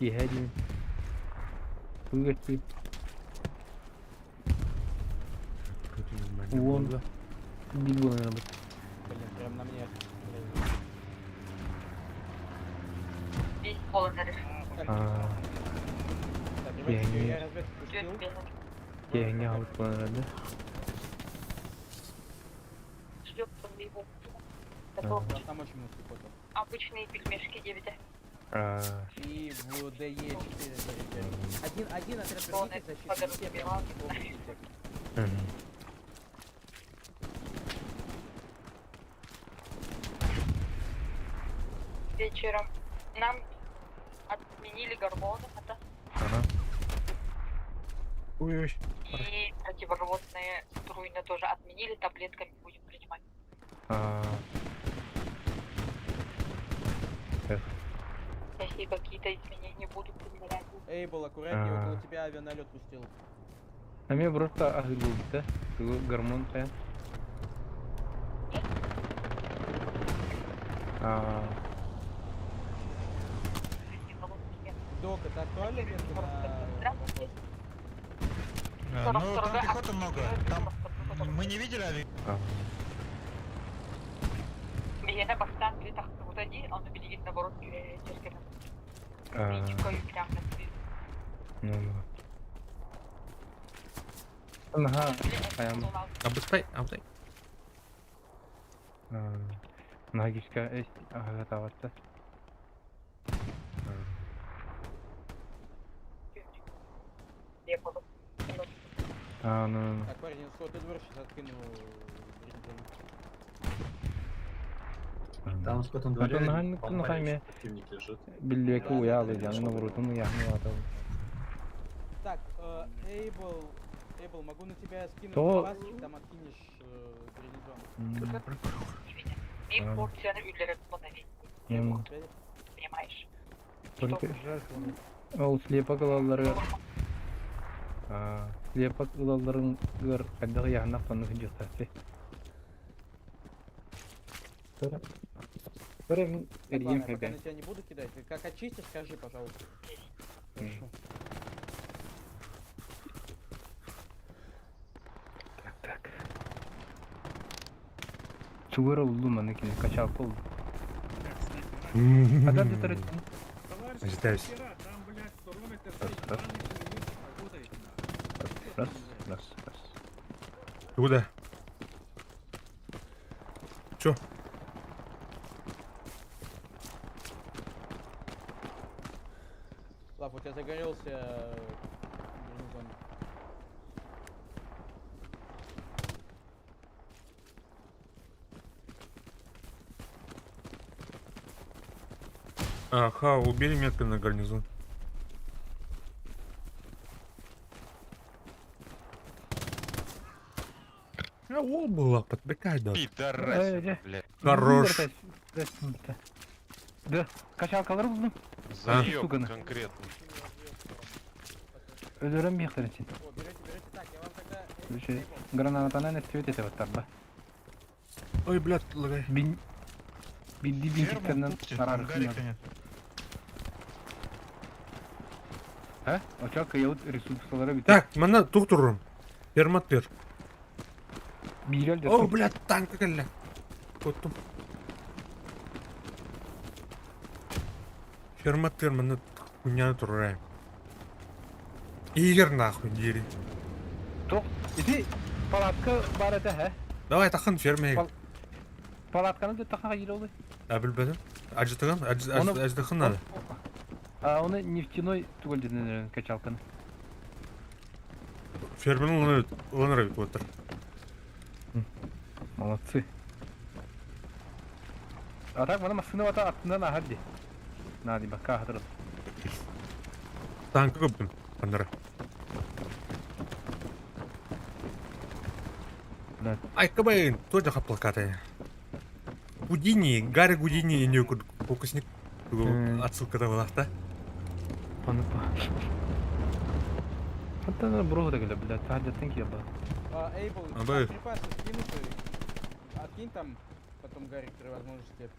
ЕГЭ дим. Выгодки. Вон. Бигл, наверное, быть. Блин, прям на мне. Так, Я ребят, не- я разведку пустил. Я не аут, наверное, У нас там очень много пехоты. Обычные пельмешки 9. да? И в ДЕ 4 заряжали. Один отряд Полный защиты подарок все тебе. прям Вечером нам отменили гормоны, это Ага. Ой-ой. и противорвотные струйны тоже отменили, таблетками будем принимать. Если какие-то изменения будут, применять. Эйбл, аккуратнее, А. около тебя авианалет пустил. А мне просто ахыр болды да? Гормон таян. Док, это актуально место на... Ну, там пехоты много. Там мы не видели ави... Я поставлю летах вот один, он видит наоборот дерганый. Критикою прям на Ну. Ага. Ayağım. Abıstay, abıstay. Магическая эсть. Ага, таватта. Ну. Так, парень, исходный двор сейчас откину. Там в этом дворе. Ну, хайме. Биллеку уялы, ну, врутун яхну атал. Так, Эйбл, могу на тебя скинуть То- пасочек, там откинешь гарнизон. Им порцияны үйлері плановить, понимаешь? Только... Ол слепок ылалары. Слепок ылаларын гыр кайдагы яхна панны жыктасы. Көрем Так, эрген ладно, пока кайда. на тебя не буду кидать. Ты как очистишь, скажи, пожалуйста. Хорошо. Так. Чугура улду манекин качал пол. А да ты Ожидаюсь. Раз. Куда? Чё? Лав, у тебя загорелся гарнизон. Ага, убери метку на гарнизон. Ол была, подбегай, да. Пидорасина, блядь. Хорош. Да, качалкалар buldum. Заеб штука, на. конкретно. Öldürün bir yaklar için. О, берете так, я вам тогда... Bir şey, granatana ne stüvet ete batar ba. Ой, блядь, лагай. Bildi Ферму bintiklerden пустит, zarar там Гарика kılmadı. нет. He? Uçak yahut resursları biter. Так, мана туктурум. Фермат бер. Bir öldü. О, блядь, танк келді. Коттум. Фермат бер, мана хуйняны турайым. Игер нахуй, дери. Tok. İti palatka barada he. Давай тахын фермеге. Palatkanın da takha gir oluyor. Білбедім. Ажытыған, Оны- ажытықын надо. Onu нефтяной түгел деден качалканы. Ферменің оны райып отыр. Молодцы. А так bana masını vata attığından hadi. Nadi bak kahdır. Танкі көптім, қандыра. Да. Айкабайын, тоже хаплакаты. Гудини, Гарри Гудини, не фокусник. Отсылкада болақта. Onu Hatta ne bro da gele блядь, hajatın ki yalla. Эйбл, Абай. припасы скинуты. Откинь там, потом Гарик при возможности.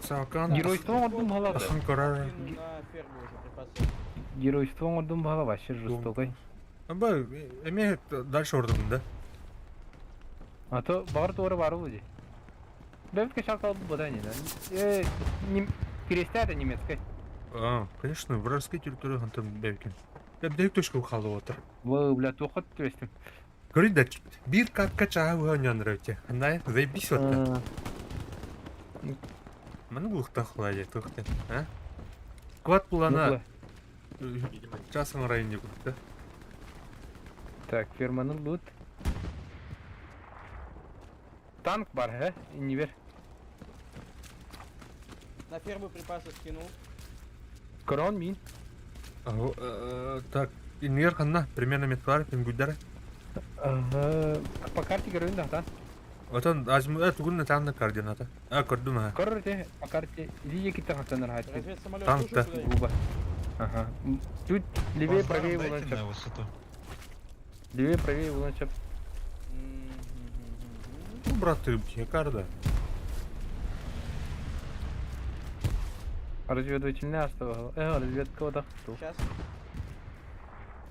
Саакан. Геройством ордum hala da. Тахан көрар. Скину на ферму уже припасы. Геройством ордum hala вообще жестокой. Абай, эме дальше ордым, да? А то бар doğru var oluyor. Ben bir kaçak aldım bu da ne lan? Перестать это немецкой. Конечно, вражеской территории Антон Бевкин. Я дайк точку қалды отыр. Вы, блядь, оқыт төстім. Говорит, да, бир катка чаға өңен рөте. Андай, заебись отты. Мәні бұлықта қылай тұқты, а? Квад бұлана жасың райын күтті. Так, ферманың бұд. Танк бар, he? Не ver. На ферму припасы скинул. Крон мин. Так, инвер қанна, примерно меткалар, пингуддары. По карте görüyorum da tan. Отан, азмуда түгіліне таңны координата. Көрдім, а. Көрірте, по карте. Иди екітті қақтаныр хайтты. Разведсамолет Танк, да. слушай куда Губа. Ага. Чуть левее, правее Дайте уланчап. на высоту. Левее, правее уланчап. Ну, брат, ты якарда. Разведывательный оставил. Разведка вот так. Сейчас.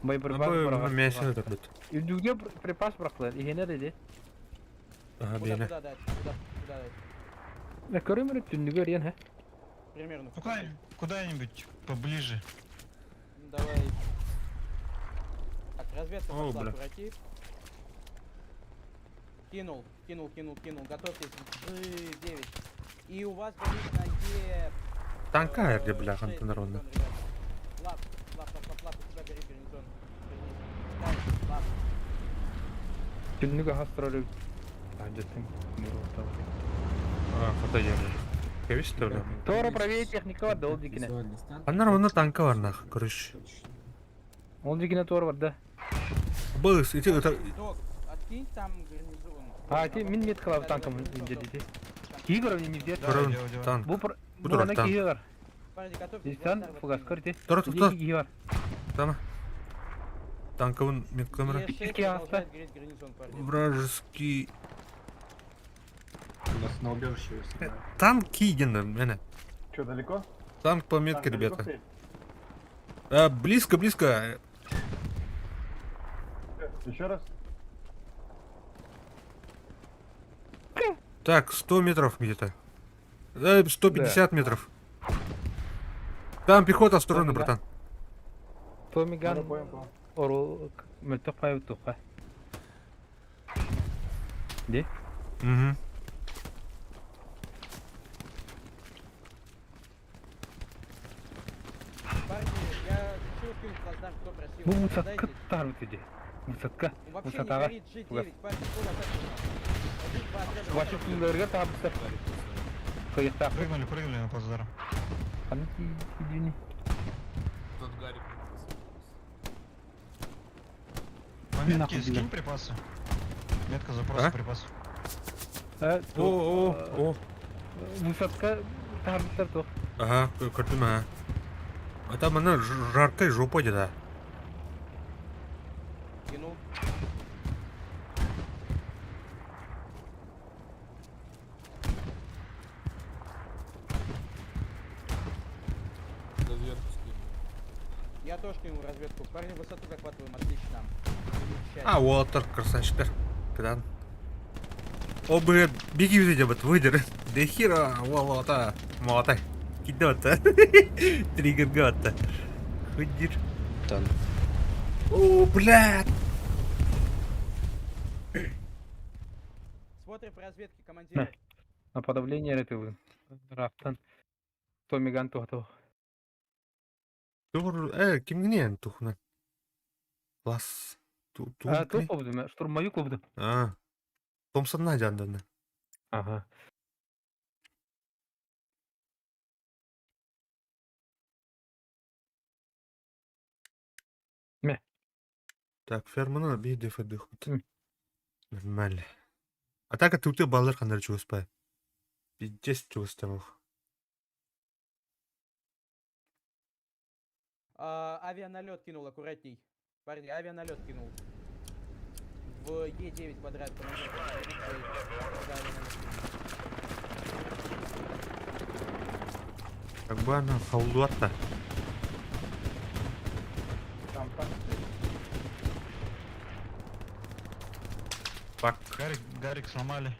Боеприпас Абай, бұрағаш. мәсені тұрды. Үйдуге припас бұрақлар. Игене dedi. Ага, Куда, бейні. куда дать? Куда дать? Ne көрем өрет түндіге өрен, he? Примерно. Куда-нибудь поближе. Давай. Так, разведка О, пошла, бля. пройти. Кинул. Готовьтесь. G9. И у вас будет на Е... Танка ерде, бля, қантынар онда. Лап, у тебя горит гарнизон. Вернись. Лап. Түндіге хастыролы. Хajatın. Қата жерде. Кәбес тәулі. Торы правее техника var da ол dikine. Визуальный стан. Аннар онда танка бар нақ, көріш. Ол dikine tor var da. Бұғыз, еті өтір. Док, откинь там гарнизон. А, ти min met kılav tankım ince dedi. Kiyi görevini mi diye. Көрін, делай. танк. Bu Dur, bana tank. kiyi var. Парни, готовьтесь. Sen fugas kırdı. Dur, dur, dur. Kiyi var. Тама. Танковын мен көмірі. Е6 Киски алса. продолжает гореть гарнизон, парни. Вражеский... У нас на убежище есть. Танк кейгенді, мәне. Че, далеко? Танк по метке, ребята. Близко. Еще раз? Так, 100 метров где-то. 150 метров. Там пехота, осторожно, братан. Tomigan Понял. oru mültök payı tuqa. De? Угу. Парни, я решил скинуть плацдарм, кто просил. Bu Дайте. musakka tutar mı dedi? Musakka. Он вообще не Musatağa. горит G9, парни, сколько атаки? Один, два отряда. Washington'larga tabısı. Каяктак. Прыгнули на плацдарм. Извини. Тот Гарик. Метки, Нахуй, бля. скинь припасы. Метка запроса А? припасов. О. Высотка тарбитар тух. Ага, көрдім ha. Ата мына жаркай жопа деді. Кинул. Разведку скинул. Я тоже кинул разведку. Парни, высоту захватываем, отлично. А, отыр, красавчиктер. Кыдан. О, блядь, беги везде, вот, выдер. Дехира, волота. Мотай. Кидота. Триггер гота. Ходир. Там. О, блядь. Смотрим по разведке, командир. На подавление ретылы. Рафтан. Томиган тухту. Тур, кимгнен тухна. Класс. Тур Тур. клубды, штурмовой клубды. А. Томсонна жанданы. Ага. Так, ферманы бейді фадыхут. М. Нормально. А так, ты баллар қандар чуғыспай. Пиздец чуғыстамық. Авианалет кинул, аккуратней. Парни, авианалет кинул. В Е9 квадрат, командир. Да, авианалет кинул. Как бы она хаулуатта. Там парни. Фак. Гарик сломали.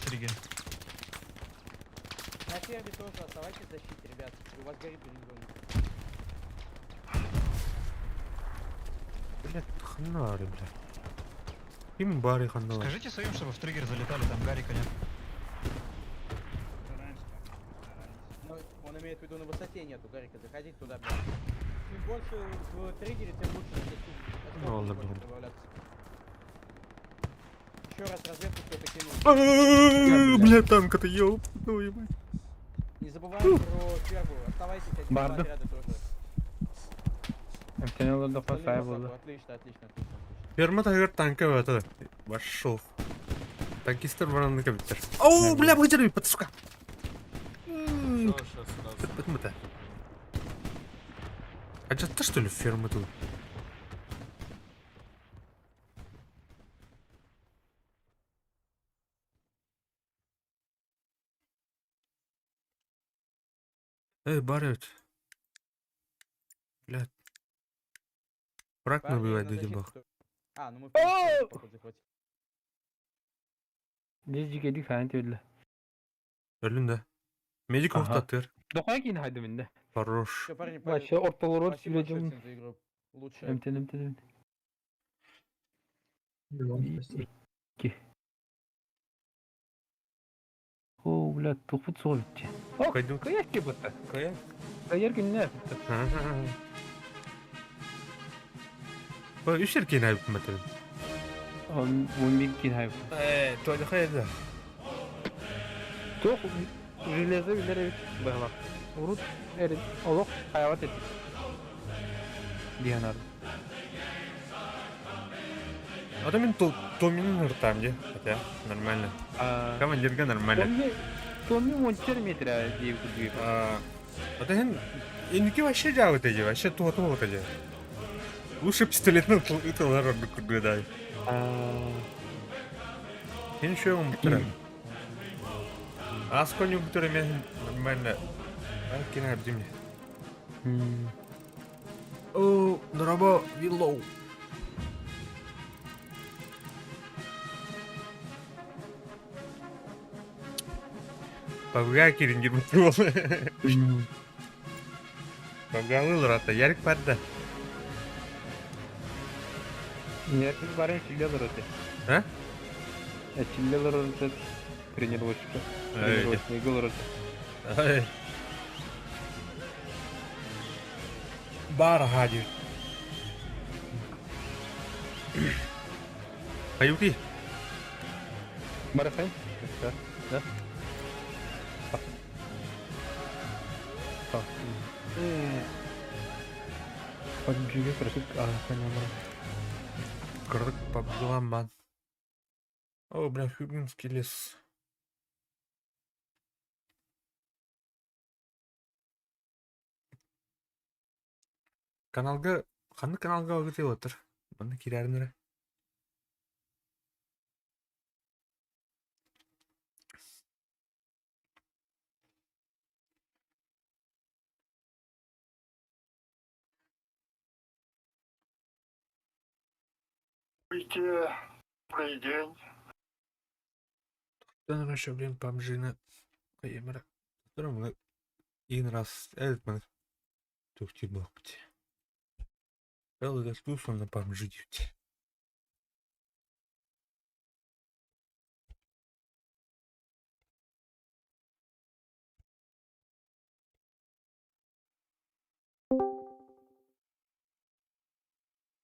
В триге. На ферме тоже оставайтесь в защите, ребят. У вас горит бронезона. Блядь, ханары, блядь. Ким бары ханары. Скажите своим, чтобы в триггер залетали, там Гарика нет. Но он имеет в виду на высоте нету, Гарика, заходите туда, блядь. Чем больше в триггере, тем лучше на защите. Ну, ладно, блин. Еще раз разведку кто-то кинул. Блядь, танк-то ёб. Ну, ебать. Не забываем про ферму. Оставайтесь, эти два Барды. отряда тоже. Эмтенелы да Остальные хвасай высоту. болды. Отлично, отлично, отлично. Ферма тагыр танка өті. Башыл. Танкистер баранды кабиттер. Оу, бля, выдерби, сука. Всё, сейчас сразу. Бітміті. А жатты, что ли, ферма тут? Эй, барет. Блядь. Враг Парни, набивает, на дойди защиту бах. кто- А, ну мы в принципе, походу, захватим. Дез жигеди фән төйлі. Өлін да. Медик Ага. уқтатыр. Доқай кейін хайды мінді. Хорош. Все, парни, Вообще орталары спасибо сөйледім. большое всем за игру. Лучше. Эмтен. О, блядь, тұқпыт соғы бітті. О, Қайдың? қаяқ ке бұтты. Қая? Қаяр күнне бітті. Үш еркен айып мәтірін. Он мен кейін хайып. Тойды қайда? Тоқ, железі білер өт бағылақ. Урут, әрін, олық, қаяват етті. Диянарды. А то мен томин ұртам де. Хотя, нормально. Командирға нормально. Томми 14 метр дейіп күдігіп. А то hen, ендіке вообще жауыт еде, вообще туға еде. Лучше пистолетный ытылар орды күргөдай. Мен еще он бітірі. Аз коню бітірі мен нормально. Кена әбдеме. О, дұрабо, виллоу. Павға керінгер бұты бол. Павға алылыр ата, ярик барды. Яркин барин чиллелер өте. А? Чиллелер өте. Тренировочка. Тренировочка игылыр өте. Бар хади. Каюки? Марафон? Да. Ха. PUBG'ге кірсік қанамыр. Кырдык пабжиланбан. О, бля, Хюбинский лес. Каналга, қанды каналга өте отыр. Бұны керәрінірі. Пройдень. Тан раша, блин, пабжина. Қайымыра. Тұрым мұны ең раз әліт мұны. Төкте бұл бұте. Әлі да су сонда пабжи дейті.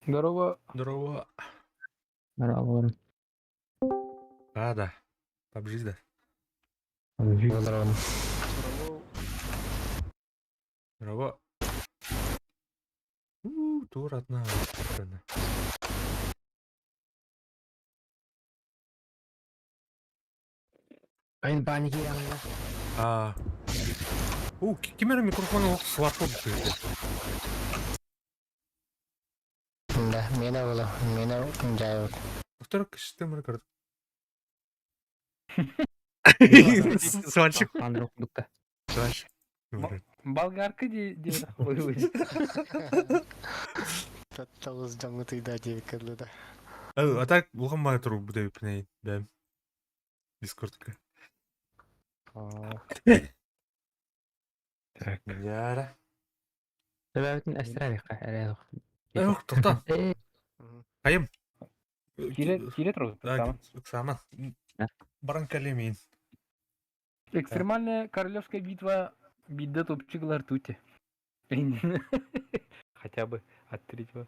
Здорово. Здорово. Здорово. А, да. Пабжи, да. Здорово. Здорово. Тур одна. Ayın paniki yanında. А. Кемер микрофоны сварпы бұты. Да, мені болу, мені жайы. Второй кішті мұны көрді. Сварчик. Андрей Кудукта. Сварчик. Болгарка де ой. Тоғыз жаңы тыйда девік кәрлі да. А так бұған май тұру бұдай піней. Бәм. Дискордқа. Так. Яра. Себебетін әсірәліққа әрәді. Жоқ, тоқта. Қайым. Кире тұру. Саман. Баран кәлемейін. Экстремальная королевская битва бидда топчиглар тути. Хотя бы от третьего.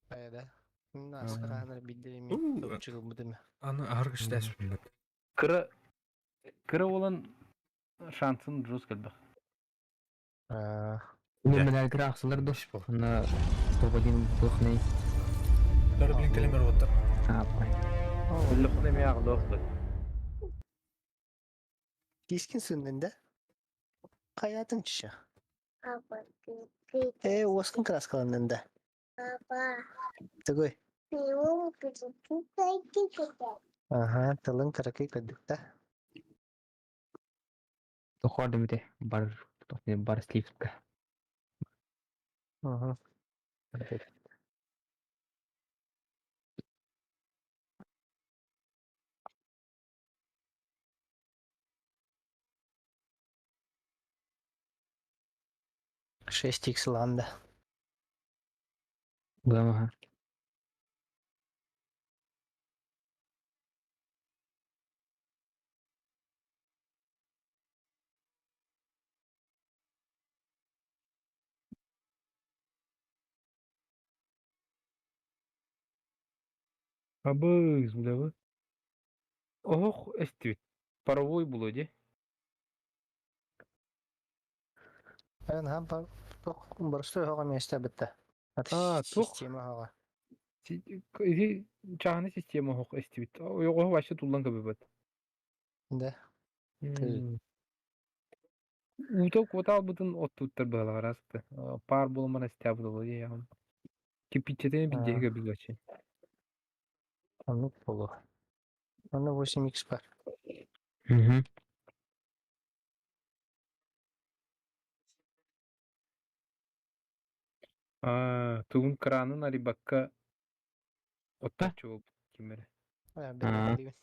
Да. Насқырағаныр биддеремен топчығыл бұдыме. Аны арғыш дәспін. Кыры olan шансын жоз кәлбіқ. Мен мен әлгір ақсылар дұш бұл. Она топ-1 бұқнай. Дәрі білін кәлемер отыр. Үліқіне мияғы доқты. Кескін сүндінде? Қаятын чыша. Осқын краскаланында. Төгой. Ага, тылың тарақи көдікті. Тоқарды мүте. Бар сливка. Ага. Шесть икс ланда. Бұлама. Абыз, бұлабы. Ох, әстет. Паровой бұл өде. Ага, бұрысты оға месті бітті. Тоқ. Система оға. Чағаны система хоқ әстет. Оғы башы тұлдан көбі бәд. Да. Утау квотал бұтын оттуттар бағалар асықты. Пар болман әстя бұдылы яғын. Кипичетені биддегі көбі бәчі. Анық болу. Аны 8х бар. Туғын кранын арибакка оттачы болып кемері. Бәрі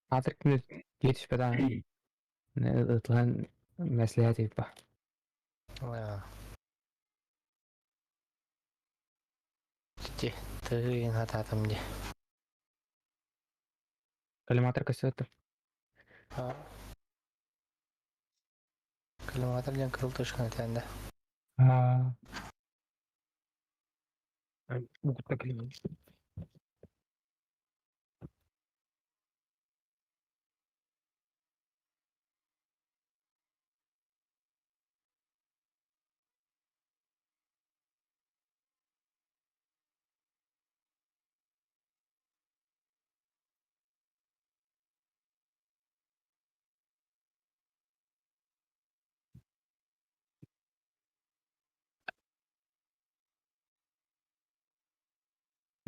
Hazır kimde yetişmedi ha. Ne ıtlan mesleğet edip bak. Ya. Ciddi. Tığın hatadım diye. Kalimatır kaçtı. Ha. Kilometre can kırıldı çıkan tende. Ha. Bu kutta kalimat.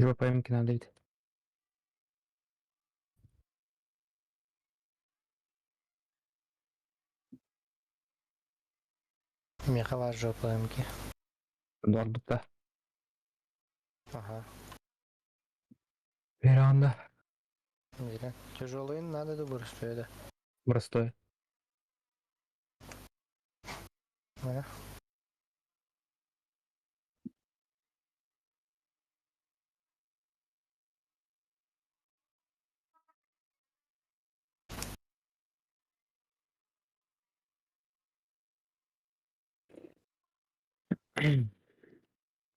Европа يمكن عليك. Меха var joplarımki. Doğru da. Ага. Veranda. Мира. Тяжелый надо добрый стоит. Простой. Да.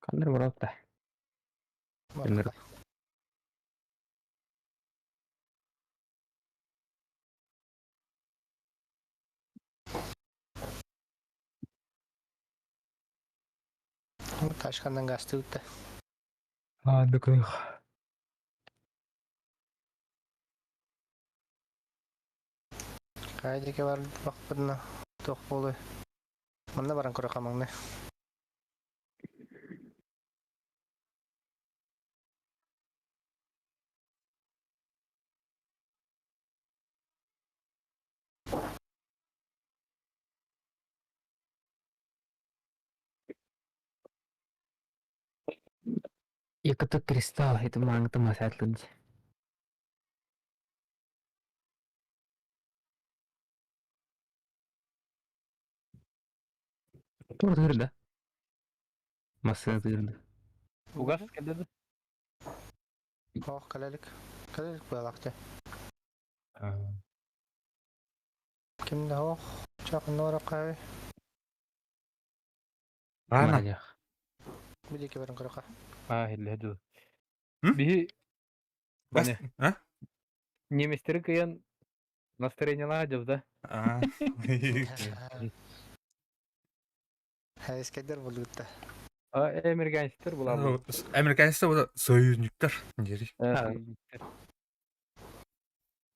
Kandır Murat da. Emir. Taşkandan gazete üttü. Hadi kıyık. Kaydaki var bak bana. Tok bolu. Mana barang kura kamangnya. Yakıtı kristal itu mangta masalah lunch. Doğru tırdı. Masaya tırdı. Ugas kededi. Oh kalelik. Kalelik balakta. Kimde oh. Çakın nora kahve. Rana. Maja. Bir iki barang kura kah. Ahil hadu. Hı? Bihi Bas. Bane. Ha? неместері кыян настроениялар жабда. Aa. Heveskedar bulutta. Американецтер була бу. Amerikanista bu da soyunluklar. Geri.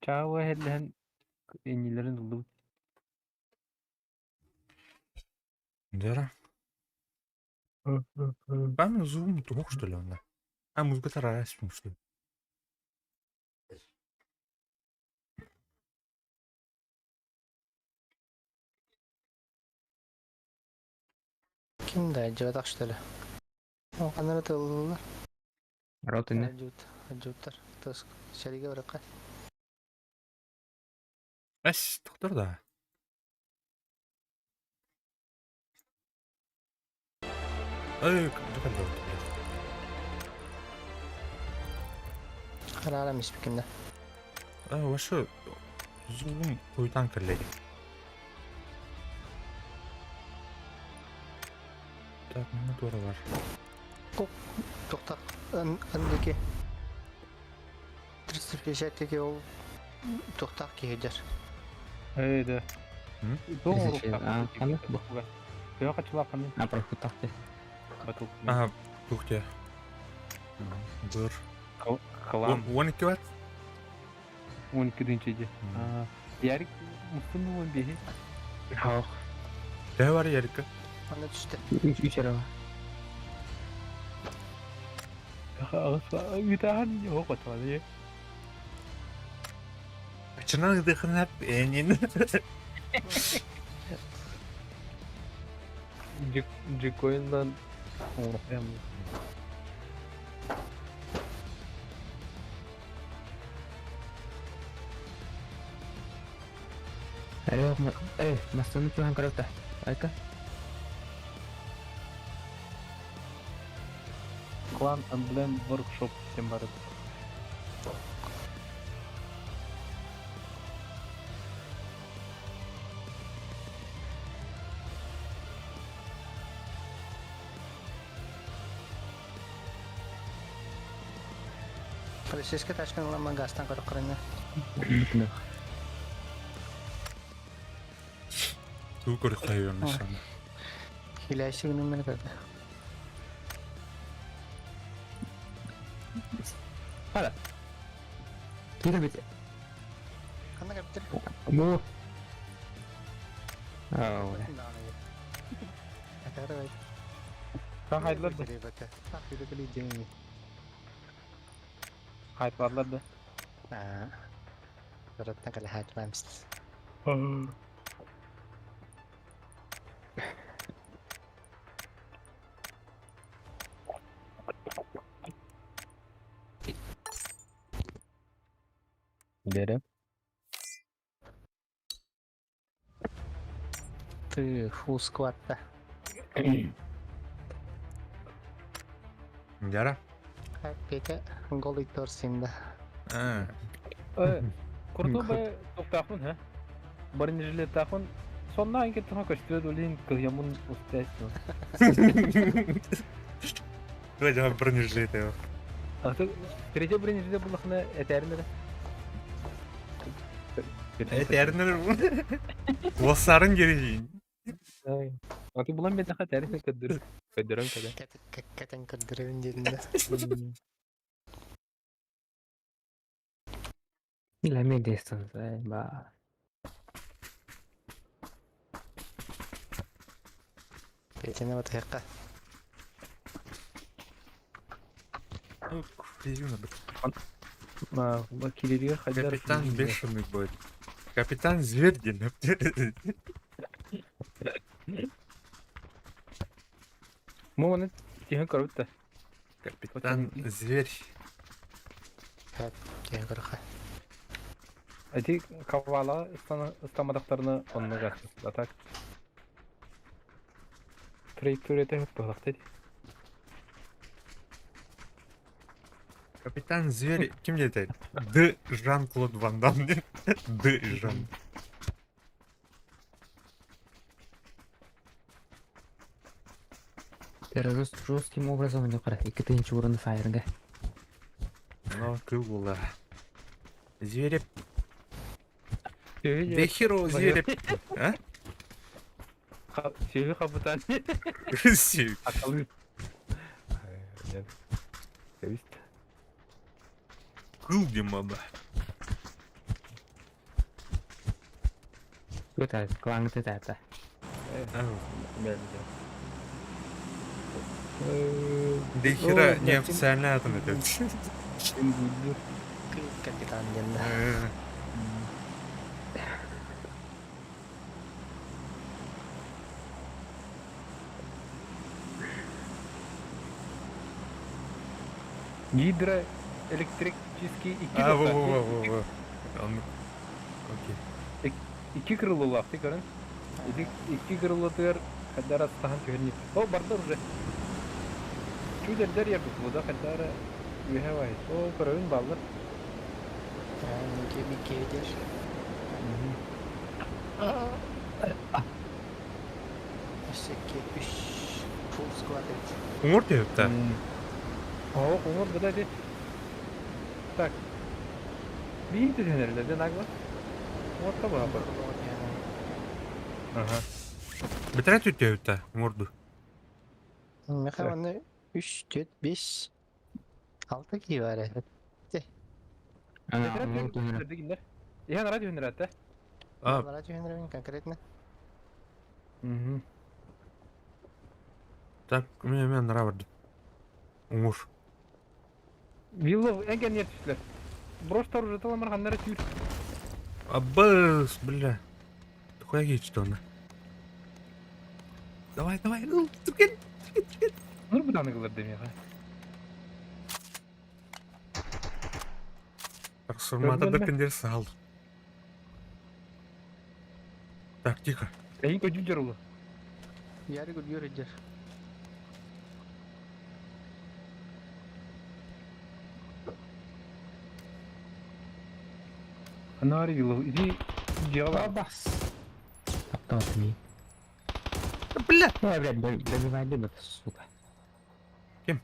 Чава хеллен энилерин булду. Дера. Ben uzun tuhok что ли он? А музыка тарас что ли? Kimde acaba takştele? O kanara tığlılar. Rot ini. Acutlar. Tısk. Şerige bırakı. Eş doktor da. Ay doktor da. Karara mispikinde. Aa başı uzun koyutan kırlıydı. Так, ну doğru var. Toktak. Öndeki. 350'teki o toktak giyer. Eyde. Hı? Doğru. Kanı bu. Kıya kaçılar kanı. Apa kutakte. Batuk. Aha, tuhte. Dur. Kalam. 12 var. 12-ci. Diğer Müslüm olan bihi. Ha. Ne var yarıkı? Ona düştü. 3 araba. Gitahan yok atmadı. Çınar gıdıkın hep enin. Cikoyundan unutmayalım. Ayo, masını tuhan karata. Ayka. Clan Emblem Workshop систем бар еді. Полицейский тачканы мангастан көріп қырыны. Туу көрүп кайбын нишаны. Хилайсы күнін мені көрді. Hala. Kira bit. Қандай кәптір? Bu. Oh. Әкәрі бәйт. Kan haydılar da. Тақиды білі дейін. Haydılar da. Көріттен кәлі хәтмәміз. Берем. Ты фул скватта. Жара. Пеке гол иттерсинде. Kurtuba toktaqın ha. Birinci jile taqın. Sonra hangi tına kaçtı dolin kıyamın ustaysın. Acaba birinci jilete yok. Artık derece birinci jile bulakını eterinde de. Eterner bu. Vasarın geleceğin. Artık bulan bir daha terisi kadır. Kadıran kadar. Кәтен кірдірін дедінде. Lame distance, ba. Петене батайыққа. Kileriye kadar. Капитан бешеный будет. Капитан Звердин. Mu onu cihan karıp da. Капитан Зверь. Кейін көріққа. Adi kavala ıslamadıklarını onunla kaçtı. Atak. Trajektoriyete hep bağlık dedi. Капитан Зверь. Kim dedi? The Jean-Claude Van Damme. The Jean. Terörist жестким образом не қара. Екінші орынды файрынға. Ну, кыл була. Зверь. Söyle. The hero Зверь. А? Söyle kapıdan. Севик. Akalım. Sevist. Кыл демада. Götür, kıvangı tütərdə. The hero неофициальный атом это. Капитан деді. Гидроэлектрический iki А, nokta. во. Окей. İki kırılı laftı görün. İki kırılı tır kadar astahan tühünü. O barda уже. Şu derler yapıp bu da kadar ühe o kırığın ballar. Неге бике едер. Әшекке үш фул скват еді. Умор деп та. О, умur bu da değil. Tak. Bir tühünlerle de nagla. Orta bu haber. Aha. Бітірә түтеп та уморду. Меха оны 3, 4, 5, 6 ки бар еді. Ana, onu tühünə. Gider. İhan radyo hünür hatta. А, Радио Хенревин конкретно. так, мен нравится. Умур. Виллов энген нет тüsler. Броштар уже таламарганнары тüyür. Аббас, бля. Куда geçti ona? Давай, ну, Турген. Nur bu danıgılar demeye ha. Трансформата Gördün mü? докіндер сал. Так, тихо. Эйин көжүл жер улу. Яры гүлгөр эдер. Анары юлу. Иди жела. Бас. Таптамат мені. Бля! Ой, блядь, добивай, это, сука. Кем?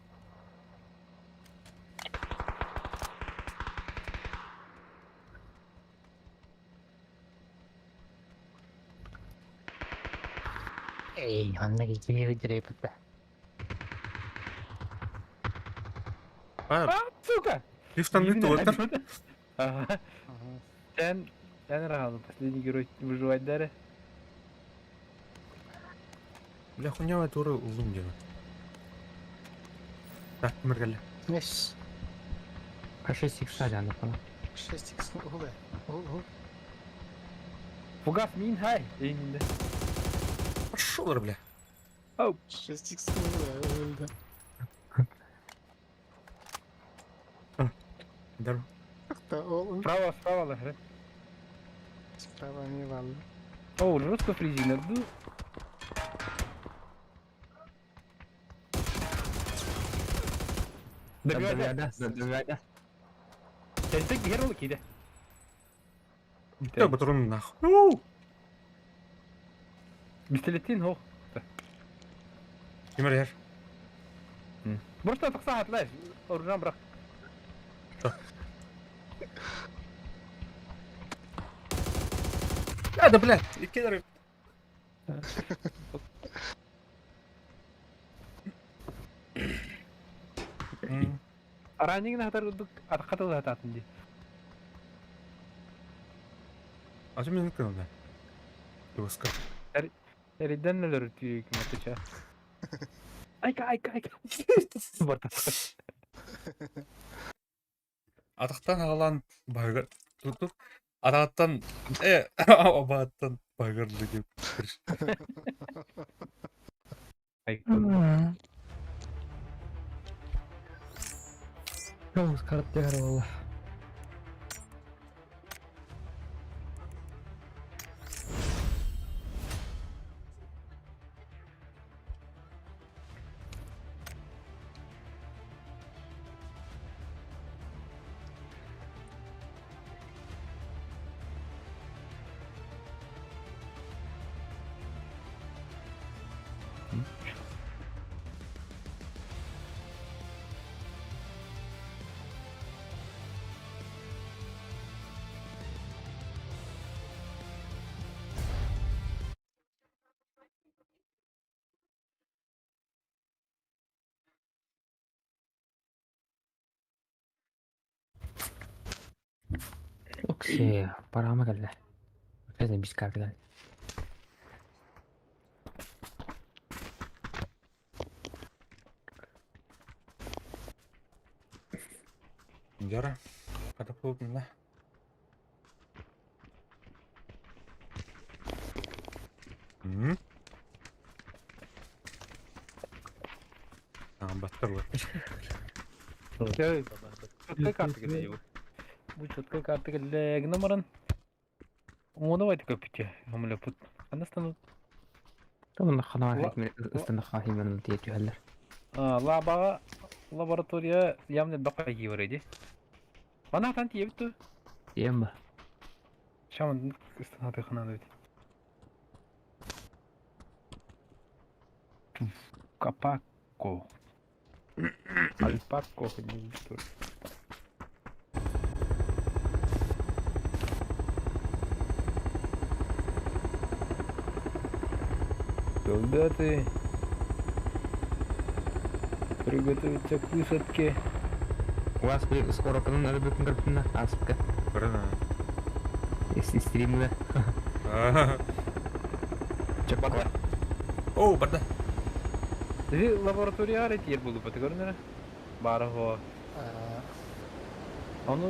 Эй, он на какие выдерей подда. А, Сука! лифтан не толтар. Ага. Sen Рахану, последний герой выживать даре. Бля, хуйня это уры улым дена. Так, мергеле. Эс. К6 икса жанды пана. 6х УВ. Фугас мин хай. Эйнинде. Пошел, бля. 6х УВ. Здорово. Справа лахрет. Справа не ладно. О, жестко фризинг отду. Добивай, да. Сенсек герол киде. Да, патрон нахуй. Пистолеттин хо. Кемер яр. Просто тақса атлай. Оружан бırak. Да, блядь, и кедеры. Аранигин хатар удук атакатыл хататын ди. А что мне накрыл, да? Доска. Эриден нелер түйек матча. Айка. Борта. Атақтан алан байгар. Тут. Атақтан абаттан байгарлы деп. Айка. О, скарат тягар валла. Окей, пора магалла. Это без карты. Яра. Катапултын да. Баттарлар. Четкая карта келе. Bu четкая карта келе. Гномаран. Оны вайты көпүтө. Хамле пут. Анастан. Tamam خلاص هيك استنخا هي من تيجي هلا. Лабага лаборатория явно бака гивереди. Ана танти ебту. Емба. Шаман станаты ханадыт. Капако. Альпако ходил. Солдаты, приготовиться к высадке. У вас скоро канун надо будет на аска. Правильно. Если стрим, да. Чек бада. О, бада. Ты лаборатория аретир буду, потом говорю, бара го.